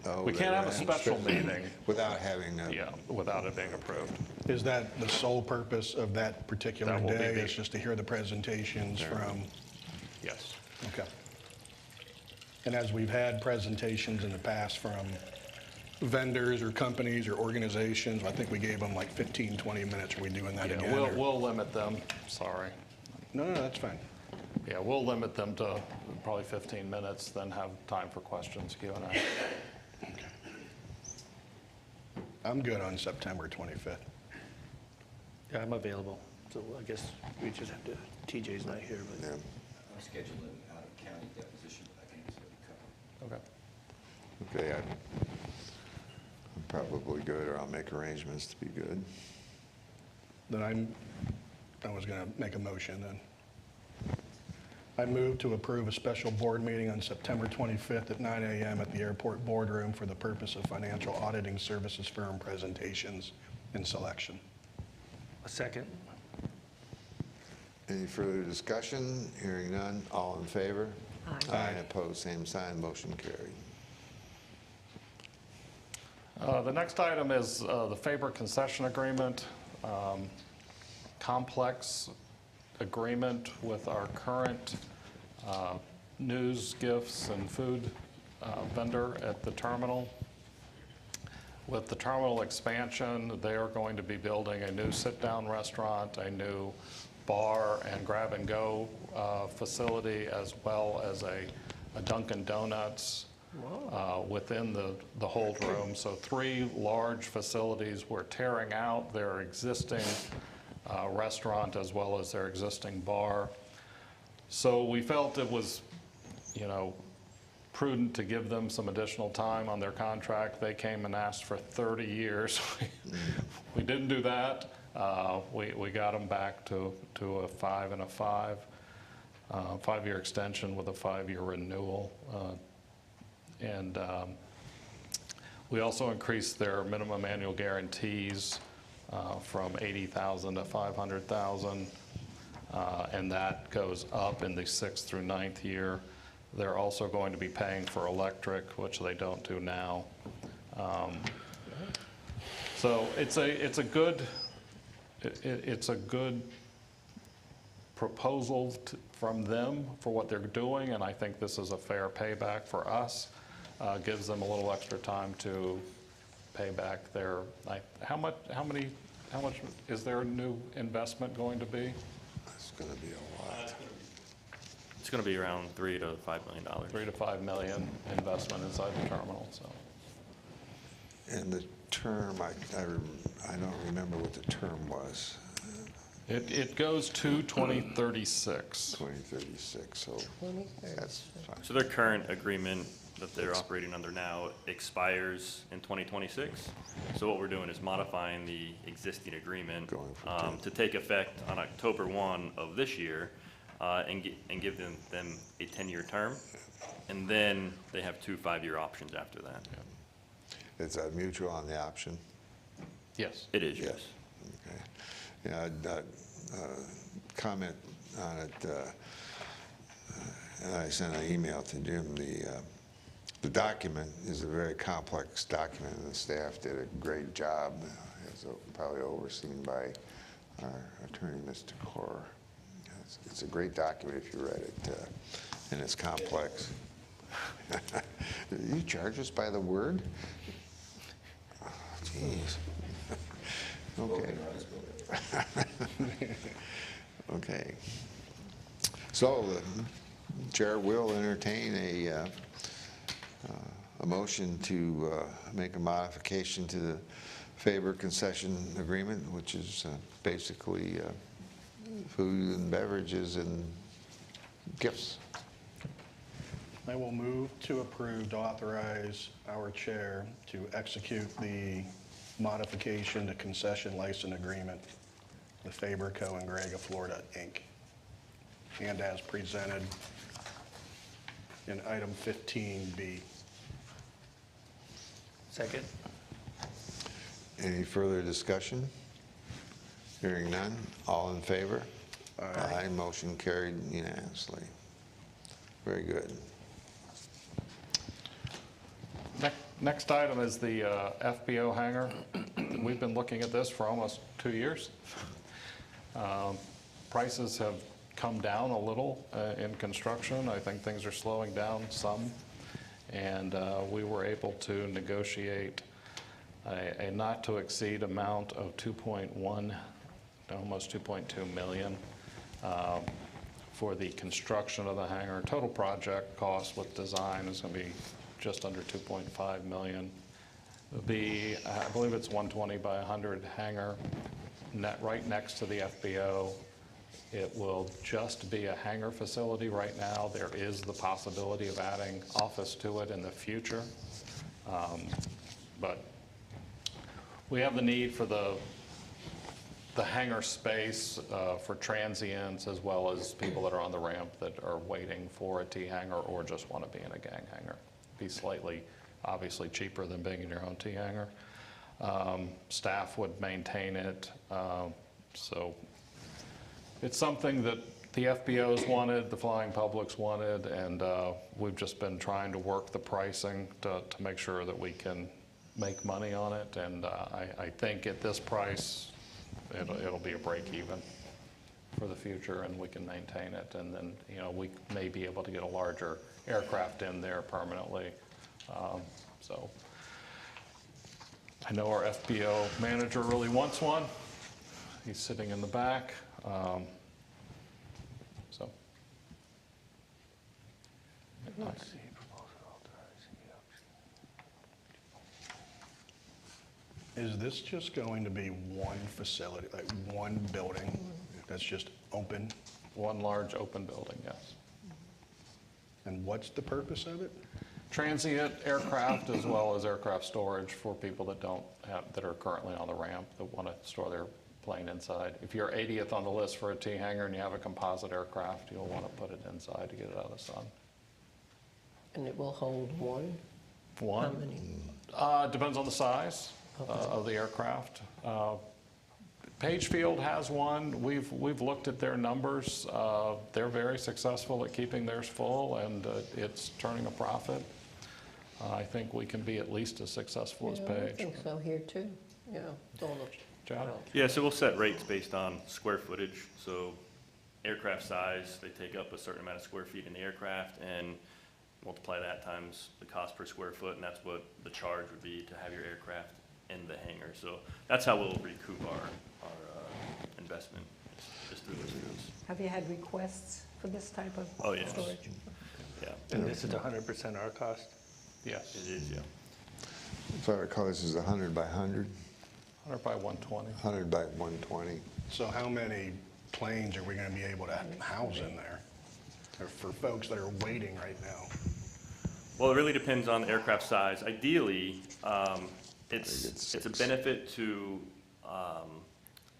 Oh, we can't have a right. special meeting, Without having a. yeah, without it being approved. Is that the sole purpose of that particular That will be day? the- Is just to hear the presentations from, Yes. okay. And as we've had presentations in the past from vendors or companies or organizations, I think we gave them like 15, 20 minutes. Are we doing that Yeah, again? or- we'll limit them, sorry. No, that's fine. Yeah, we'll limit them to probably 15 minutes, then have time for questions, Q&A. I'm good on September 25th. Yeah, I'm available. So I guess we just have to, TJ's not here, but. Yeah, I'm scheduled an out-of-county deposition, but I think it's going to be covered. Okay. okay, I'm probably good, or I'll make arrangements to be good. Then I was going to make a motion then. I move to approve a special board meeting on September 25th at 9 a.m. at the airport boardroom for the purpose of financial auditing services firm presentations and selection. A second? Any further discussion? Hearing none, all in favor? Aye. Opposed, same sign, motion carried. The next item is the Faber concession agreement, complex agreement with our current news, gifts, and food vendor at the terminal. With the terminal expansion, they are going to be building a new sit-down restaurant, a new bar and grab-and-go facility, as well as a Dunkin' Donuts within the hold room. So 3 large facilities. We're tearing out their existing restaurant as well as their existing bar. So we felt it was, you know, prudent to give them some additional time on their contract. They came and asked for 30 years. We didn't do that. We got them back to a 5 and a 5, 5-year extension with a 5-year renewal. And we also increased their minimum annual guarantees from 80,000 to 500,000, and that goes up in the 6th through 9th year. They're also going to be paying for electric, which they don't do now. So it's a good proposal from them for what they're doing, and I think this is a fair payback for us. Gives them a little extra time to pay back their, how much is their new investment going to be? It's going to be a lot. It's going to be around $3 to $5 million. 3 to 5 million investment inside the terminal, so. And the term, I don't remember what the term was, It goes to 2036. 2036, so 2036. that's fine. So their current agreement that they're operating under now expires in 2026. So what we're doing is modifying the existing agreement Going from 10. to take effect on October 1 of this year and give them a 10-year term. And then they have 2 5-year options after that. It's a mutual on the option? Yes. It is, Yeah. yes. Okay. Yeah, I'd comment on it. And I sent an email to Jim. The document is a very complex document, and the staff did a great job. It's probably overseen by our attorney, Mr. Core. It's a great document if you read it, and it's complex. You charge us by the word? Oh, jeez. Okay. Okay. So the chair will entertain a motion to make a modification to the favor concession agreement, which is basically food and beverages and gifts. I will move to approve to authorize our chair to execute the modification to concession license agreement with Faber Co. and Greg of Florida, Inc., and as presented in item 15B. Second? Any further discussion? Hearing none, all in favor? Aye. Motion carried unanimously. Very good. Next item is the FBO hangar. We've been looking at this for almost 2 years. Prices have come down a little in construction. I think things are slowing down some. And we were able to negotiate a not-to-exceed amount of 2.1, almost 2.2 million for the construction of the hangar. Total project cost with design is going to be just under 2.5 million. It'll be, I believe it's 120 by 100 hangar right next to the FBO. It will just be a hangar facility right now. There is the possibility of adding office to it in the future. But we have the need for the hangar space for transients as well as people that are on the ramp that are waiting for a T hangar or just want to be in a gang hangar. Be slightly, obviously cheaper than being in your own T hangar. Staff would maintain it. So it's something that the FBOs wanted, the flying publics wanted, and we've just been trying to work the pricing to make sure that we can make money on it. And I think at this price, it'll be a break even for the future, and we can maintain it. And then, you know, we may be able to get a larger aircraft in there permanently. So I know our FBO manager really wants one. He's sitting in the back. So. Is this just going to be one facility, like one building that's just open? One large open building, yes. And what's the purpose of it? Transient aircraft as well as aircraft storage for people that that are currently on the ramp that want to store their plane inside. If you're 80th on the list for a T hangar and you have a composite aircraft, you'll want to put it inside to get it out of the sun. And it will hold one? One? How many? Depends on the size of the aircraft. Pagefield has one. We've looked at their numbers. They're very successful at keeping theirs full, and it's turning a profit. I think we can be at least as successful as Yeah, Page. I think so here too. Yeah, it's all John? Yeah, so we'll set rates based on square footage. So aircraft size, they take up a certain amount of square feet in the aircraft and multiply that times the cost per square foot, and that's what the charge would be to have your aircraft in the hangar. So that's how we'll recoup our investment, just through those fees. Have you had requests for this type of Oh, yes. storage? Yeah, And this is 100% our cost? Yes, it is, yeah. If I recall, this is 100 by 100, 100 by 120. 100 by 120. So how many planes are we going to be able to house in there? Or for folks that are waiting right now? Well, it really depends on the aircraft size. Ideally, it's it's a benefit to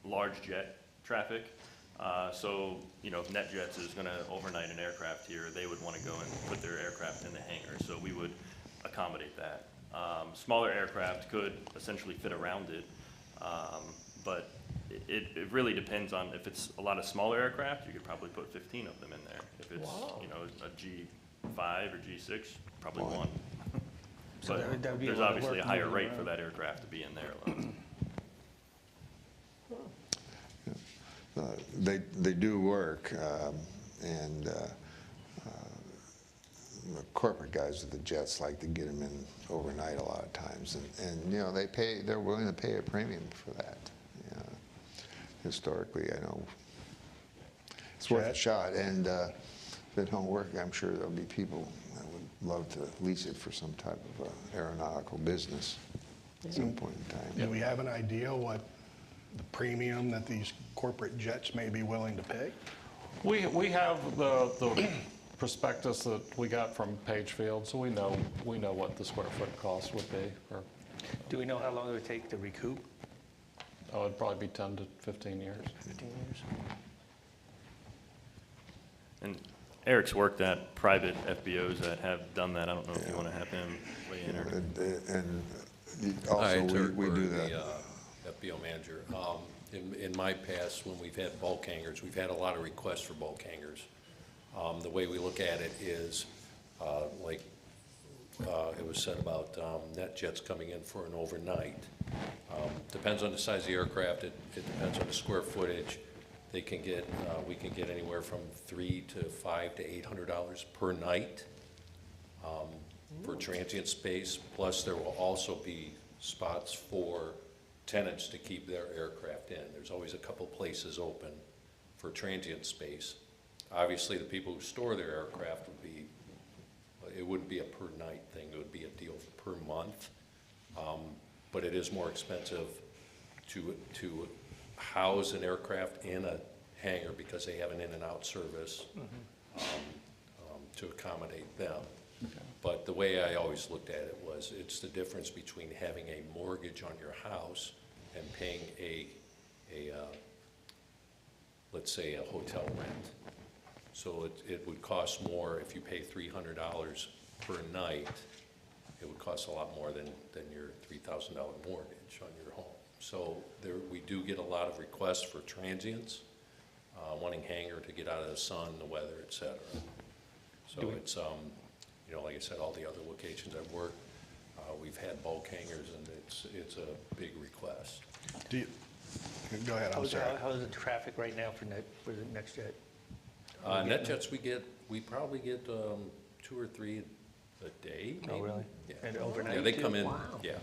large jet traffic. So, you know, if NetJets is going to overnight an aircraft here, they would want to go and put their aircraft in the hangar. So we would accommodate that. Smaller aircraft could essentially fit around it, but it really depends on if it's a lot of smaller aircraft, you could probably put 15 of them in there. If it's, Wow. you know, a G5 or G6, probably One. one. So But that would be a there's lot of obviously a work higher moving rate for around. that aircraft to be in there alone. They do work, and the corporate guys with the jets like to get them in overnight a lot of times, and you know, they're willing to pay a premium for that. You know, historically, I know it's worth a shot, and if it don't work, I'm sure there'll be people that would love to lease it for some type of aeronautical business at some point in time. Do we have an idea what the premium that these corporate jets may be willing to pay? We have the prospectus that we got from Pagefield, so we know what the square foot cost would be. Do we know how long it would take to recoup? Oh, it'd probably be 10 to 15 years. 15 years? And Eric's worked at private FBOs that have done that. I don't know if you want to have him weigh in or. And Hi, also, Turk we do Berg, that. the FBO manager. In my past, when we've had bulk hangars, we've had a lot of requests for bulk hangars. The way we look at it is, like it was said about NetJets coming in for an overnight. Depends on the size of the aircraft. It depends on the square footage. They can get, we can get anywhere from $300 to $500 to $800 per night for transient space. Plus, there will also be spots for tenants to keep their aircraft in. There's always a couple places open for transient space. Obviously, the people who store their aircraft would be, it wouldn't be a per night thing, it would be a deal per month. But it is more expensive to house an aircraft in a hangar because they have an in and out service to accommodate them. But the way I always looked at it was, it's the difference between having a mortgage on your house and paying let's say, a hotel rent. So it would cost more if you pay $300 per night. It would cost a lot more than your $3,000 mortgage on your home. So we do get a lot of requests for transients, wanting hangar to get out of the sun, the weather, et cetera. So it's, you know, like I said, all the other locations I've worked, we've had bulk hangars, and it's a big request. Go ahead, I'm sorry. How's the traffic right now for the NetJet? NetJets, we probably get 2 or 3 a day, maybe. Oh, really? Yeah. And overnight Yeah, they too? come in, Wow. yeah.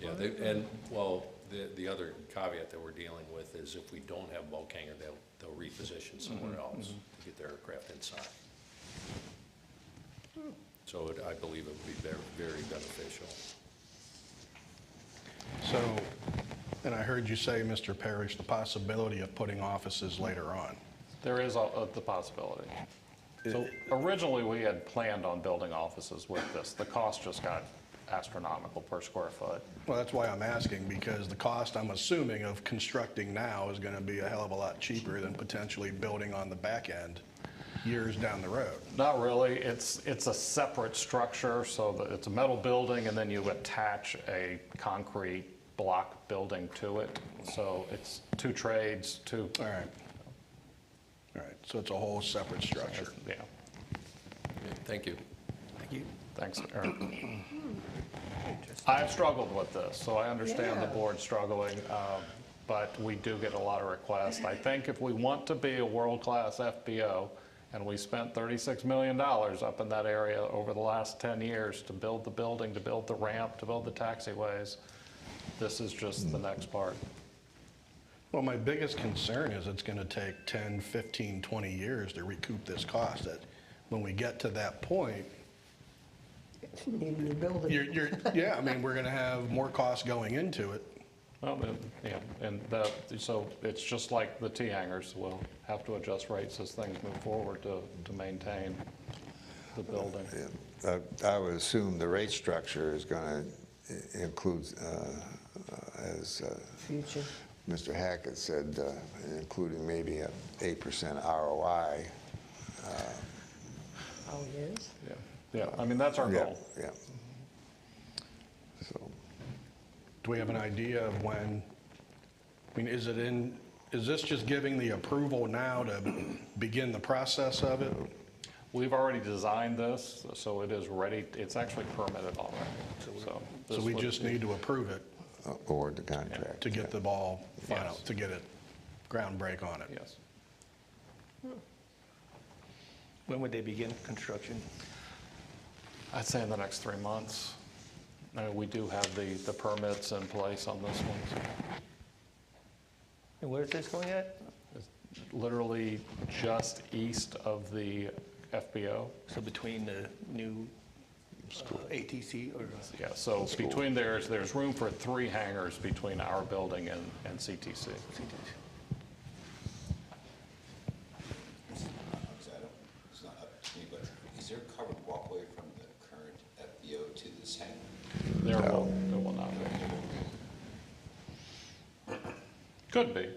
Yeah, the other caveat that we're dealing with is if we don't have bulk hangar, they'll reposition somewhere else to get their aircraft inside. So I believe it would be very, very beneficial. So, and I heard you say, Mr. Parrish, the possibility of putting offices later on. There is the possibility. So originally, we had planned on building offices with this. The cost just got astronomical per square foot. Well, that's why I'm asking, because the cost, I'm assuming, of constructing now is going to be a hell of a lot cheaper than potentially building on the back end years down the road. Not really. It's a separate structure, so that it's a metal building, and then you attach a concrete block building to it. So it's 2 trades, 2. All right. All right, so it's a whole separate structure. Yeah. Yeah, thank you. Thank you. Thanks, Eric. I've struggled with this, so I understand the Yeah. board struggling, but we do get a lot of requests. I think if we want to be a world-class FBO, and we spent $36 million up in that area over the last 10 years to build the building, to build the ramp, to build the taxiways, this is just the next part. Well, my biggest concern is it's going to take 10, 15, 20 years to recoup this cost. That when we get to that point, Need a new building. yeah, I mean, we're going to have more costs going into it. Well, yeah, and so it's just like the T-hangers, we'll have to adjust rates as things move forward to maintain the building. I would assume the rate structure is going to include, as Future. Mr. Hackett said, including maybe a 8% ROI. Oh, it is? Yeah, I mean, that's our goal. Yeah. So, Do we have an idea of when, I mean, is this just giving the approval now to begin the process of it? We've already designed this, so it is ready, it's actually permitted already, so. So this we would just be- need to approve it award the contract. to get the ball final, Yes. to get it ground break on it. Yes. When would they begin construction? I'd say in the next 3 months. We do have the permits in place on this one. And where is this going at? It's literally just east of the FBO. So between the new ATC or? Yeah, so between there's room for 3 hangars between our building and CTC. It's not up to me, but is there a covered walkway from the current FBO to this hangar? There will not be. Could be.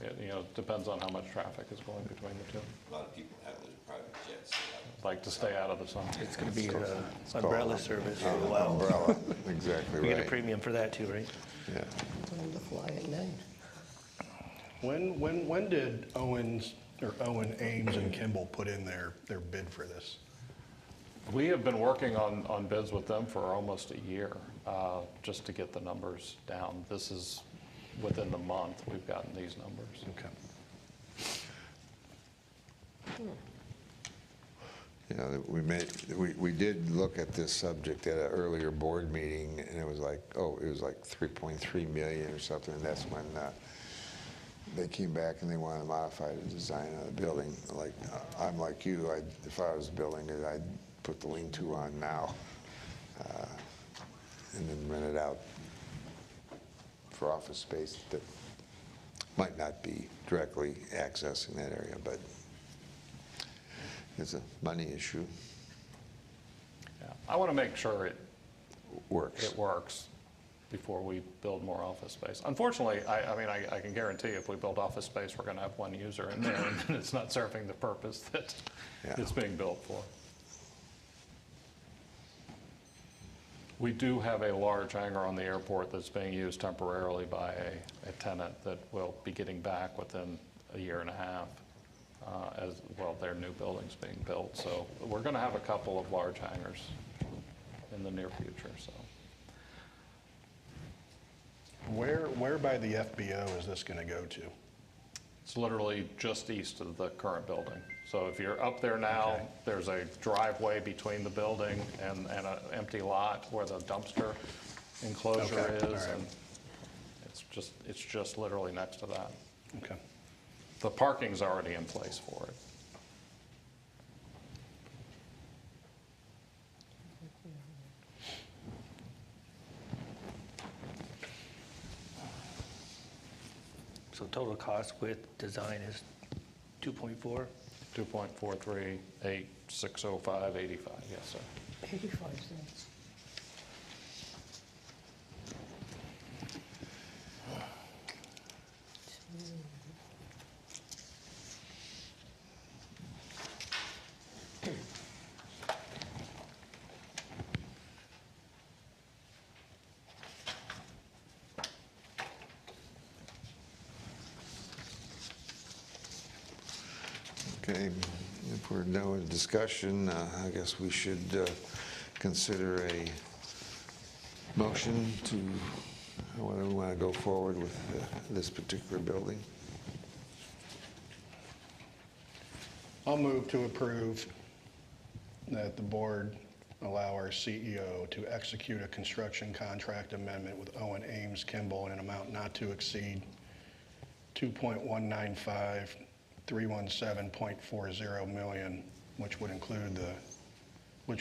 It, depends on how much traffic is going between the two. A lot of people have those private jets. Like to stay out of the sun. It's going to be an umbrella service for a while. Umbrella, exactly We get a right. premium for that too, right? Yeah. Time to fly at night. When did Owen, Ames, and Kimball put in their bid for this? We have been working on bids with them for almost a year, just to get the numbers down. This is within the month we've gotten these numbers. Okay. We did look at this subject at an earlier board meeting, and it was like 3.3 million or something, and that's when they came back and they wanted to modify the design of the building. Like, I'm like you, if I was building it, I'd put the lean-to on now, and then rent it out for office space that might not be directly accessing that area, but it's a money issue. Yeah. I want to make sure it Works. works before we build more office space. Unfortunately, I can guarantee if we build office space, we're going to have one user in there, and then it's not serving the purpose that it's being built for. We do have a large hangar on the airport that's being used temporarily by a tenant that will be getting back within a year and a half, as well, their new building's being built. So we're going to have a couple of large hangars in the near future, so. Where by the FBO is this going to go to? It's literally just east of the current building. So if you're up there now, Okay. there's a driveway between the building and an empty lot where the dumpster enclosure Okay, is. all right. And it's just literally next to that. Okay. The parking's already in place for it. So total cost with design is 2.4? 2.438, yes, sir. 85 cents. Okay, if we're done with discussion, I guess we should consider a motion to, whether we want to go forward with this particular building. I'll move to approve that the board allow our CEO to execute a construction contract amendment with Owen Ames Kimball in an amount not to exceed 2.195317.40 million, which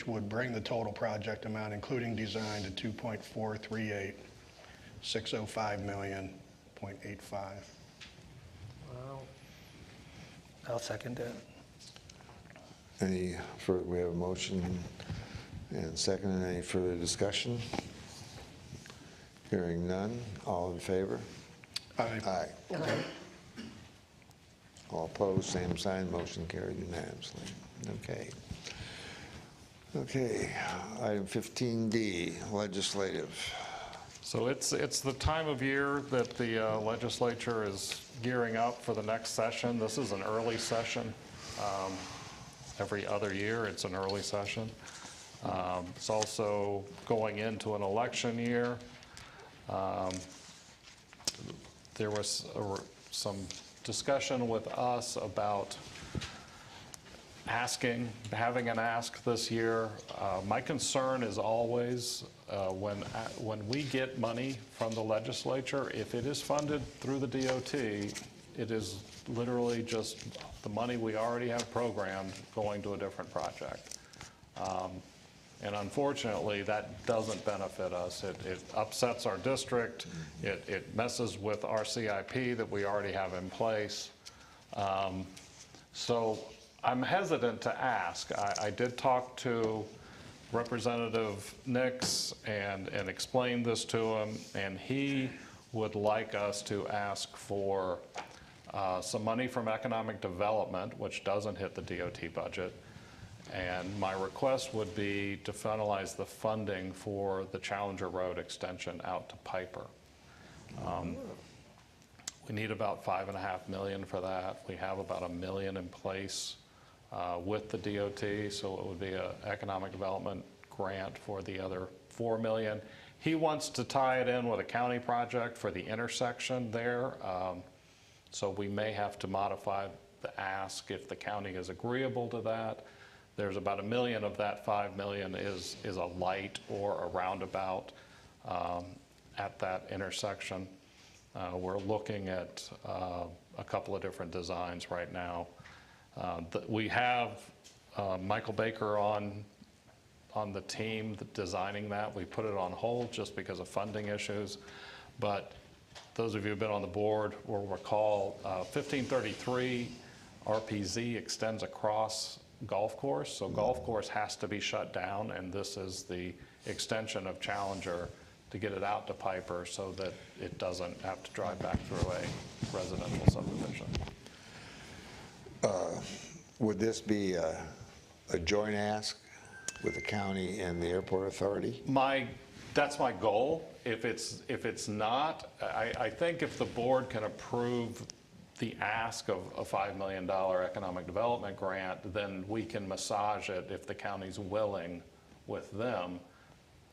would bring the total project amount, including design, to 2.438605 million, 0.85. Wow. I'll second that. We have a motion and second. Any further discussion? Hearing none. All in favor? Aye. Aye. All opposed, same sign. Motion carried unanimously. Okay. Okay, item 15D, legislative. So it's the time of year that the legislature is gearing up for the next session. This is an early session. Every other year, it's an early session. It's also going into an election year. There was some discussion with us about having an ask this year. My concern is always when we get money from the legislature, if it is funded through the DOT, it is literally just the money we already have programmed going to a different project. And unfortunately, that doesn't benefit us. It upsets our district. It messes with our CIP that we already have in place. So I'm hesitant to ask. I did talk to Representative Nix and explained this to him, and he would like us to ask for some money from economic development, which doesn't hit the DOT budget. And my request would be to finalize the funding for the Challenger Road extension out to Piper. We need about $5.5 million for that. We have about $1 million in place with the DOT, so it would be an economic development grant for the other $4 million. He wants to tie it in with a county project for the intersection there, so we may have to modify the ask if the county is agreeable to that. There's about $1 million of that $5 million is a light or a roundabout at that intersection. We're looking at a couple of different designs right now. We have Michael Baker on the team designing that. We put it on hold just because of funding issues. But those of you who've been on the board will recall 1533 RPZ extends across golf course. So golf course has to be shut down, and this is the extension of Challenger to get it out to Piper so that it doesn't have to drive back through a residential subdivision. Would this be a joint ask with the county and the airport authority? That's my goal. If it's not, I think if the board can approve the ask of a $5 million economic development grant, then we can massage it if the county's willing with them.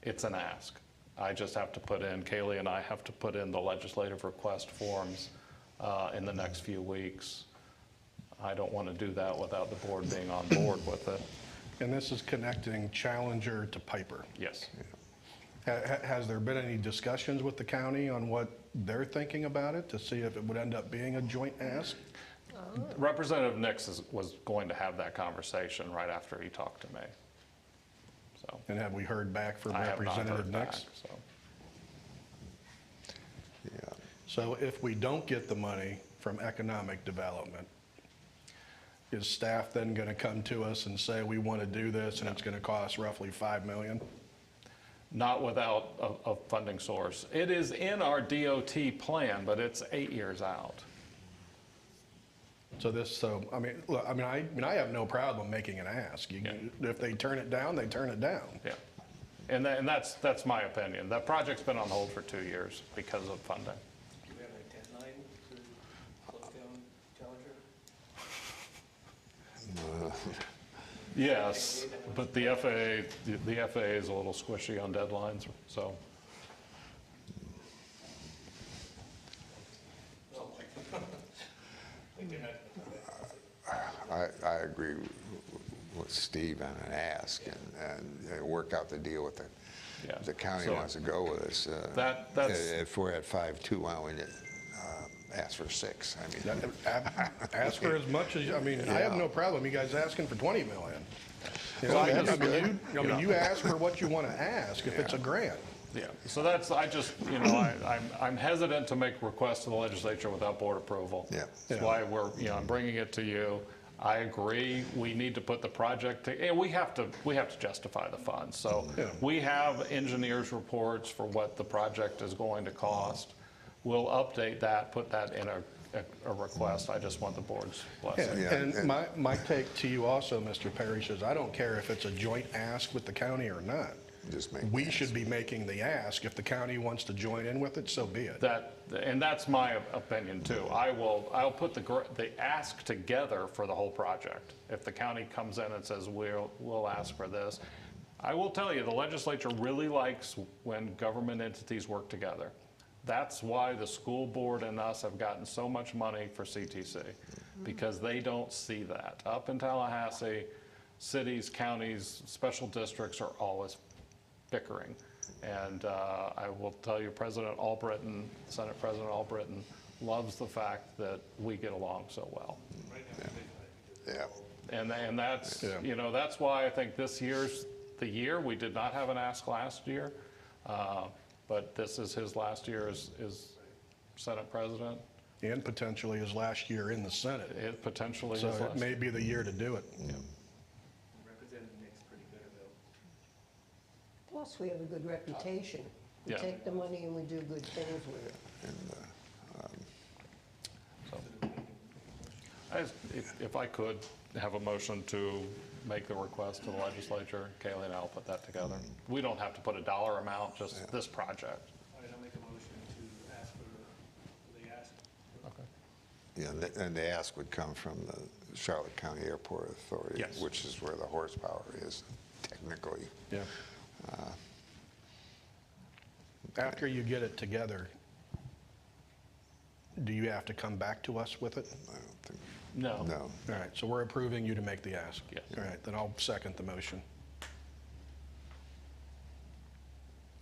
It's an ask. I just have to put in, Kaylee and I have to put in the legislative request forms in the next few weeks. I don't want to do that without the board being on board with it. And this is connecting Challenger to Piper. Yes. Has there been any discussions with the county on what they're thinking about it to see if it would end up being a joint ask? Representative Nix was going to have that conversation right after he talked to me. So. And have we heard back from I have not Representative heard Nix? back, so. Yeah. So if we don't get the money from economic development, is staff then going to come to us and say, we want to do this and it's going to cost roughly $5 million? Not without a funding source. It is in our DOT plan, but it's 8 years out. So I mean, look, I have no problem making an ask. If they turn it down, they turn it down. Yeah. And that's my opinion. That project's been on hold for 2 years because of funding. Do we have a deadline to close down Challenger? Yes, but the FAA is a little squishy on deadlines, so. I agree with Steve on an ask and work out the deal with Yeah. the county So wants to go with us. that's- If we're at 5.2, why don't we ask for 6? I mean, Ask for as much as, I mean, I have Yeah. no problem, you guys asking for 20 million. You Well, know, that'd be good. you ask for what you want to ask, if it's a grant. Yeah, so that's, I just, you know, I'm hesitant to make requests to the legislature without board approval. Yeah. That's why we're, you know, I'm bringing it to you. I agree, we need to put the project, and we have to justify the funds. So Yeah. we have engineers' reports for what the project is going to cost. We'll update that, put that in a request. I just want the board's blessing. Yeah, And and- my take to you also, Mr. Parrish, is I don't care if it's a joint ask with the county or not. Just make We the should be making the ask. If the county wants to join in with it, so be it. And that's my opinion too. I'll put the ask together for the whole project. If the county comes in and says, we'll ask for this. I will tell you, the legislature really likes when government entities work together. That's why the school board and us have gotten so much money for CTC, because they don't see that. Up in Tallahassee, cities, counties, special districts are always bickering. And I will tell you, President Albritton, Senate President Albritton, loves the fact that we get along so well. Yeah. And that's, Yeah. you know, that's why I think this year's the year. We did not have an ask last year, but this is his last year as Senate President. And potentially his last year in the Senate. It potentially So is it last. may be the year to do it. Representative Nick's pretty good about. Plus, we have a good reputation. We Yeah. take the money and we do good things with it. If I could have a motion to make the request to the legislature, Kaylee and I'll put that together. We don't have to put a dollar amount, just this project. All right, I'll make a motion to ask for the ask. Okay. Yeah, and the ask would come from the Charlotte County Airport Authority, Yes. which is where the horsepower is technically. Yeah. After you get it together, do you have to come back to us with it? I don't think, No. no. All right, so we're approving you to make the ask? Yes. All right, then I'll second the motion.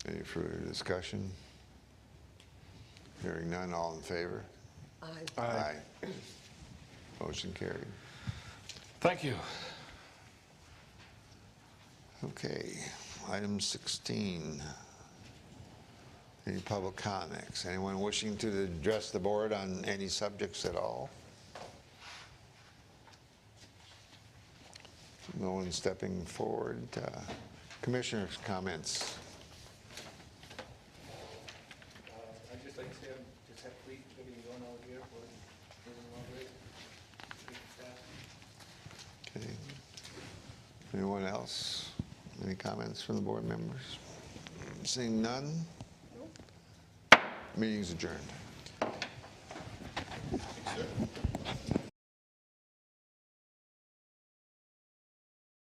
Any further discussion? Hearing none, all in favor? Aye. Motion carried. Thank you. Okay, item 16. Any public comments? Anyone wishing to address the board on any subjects at all? No one stepping forward. Commissioners' comments. I'd just like to say, I'm just have fleet everything going on with the airport, moving along great. Great staff. Okay. Anyone else? Any comments from the board members? Seeing none? Meeting's adjourned. Sir.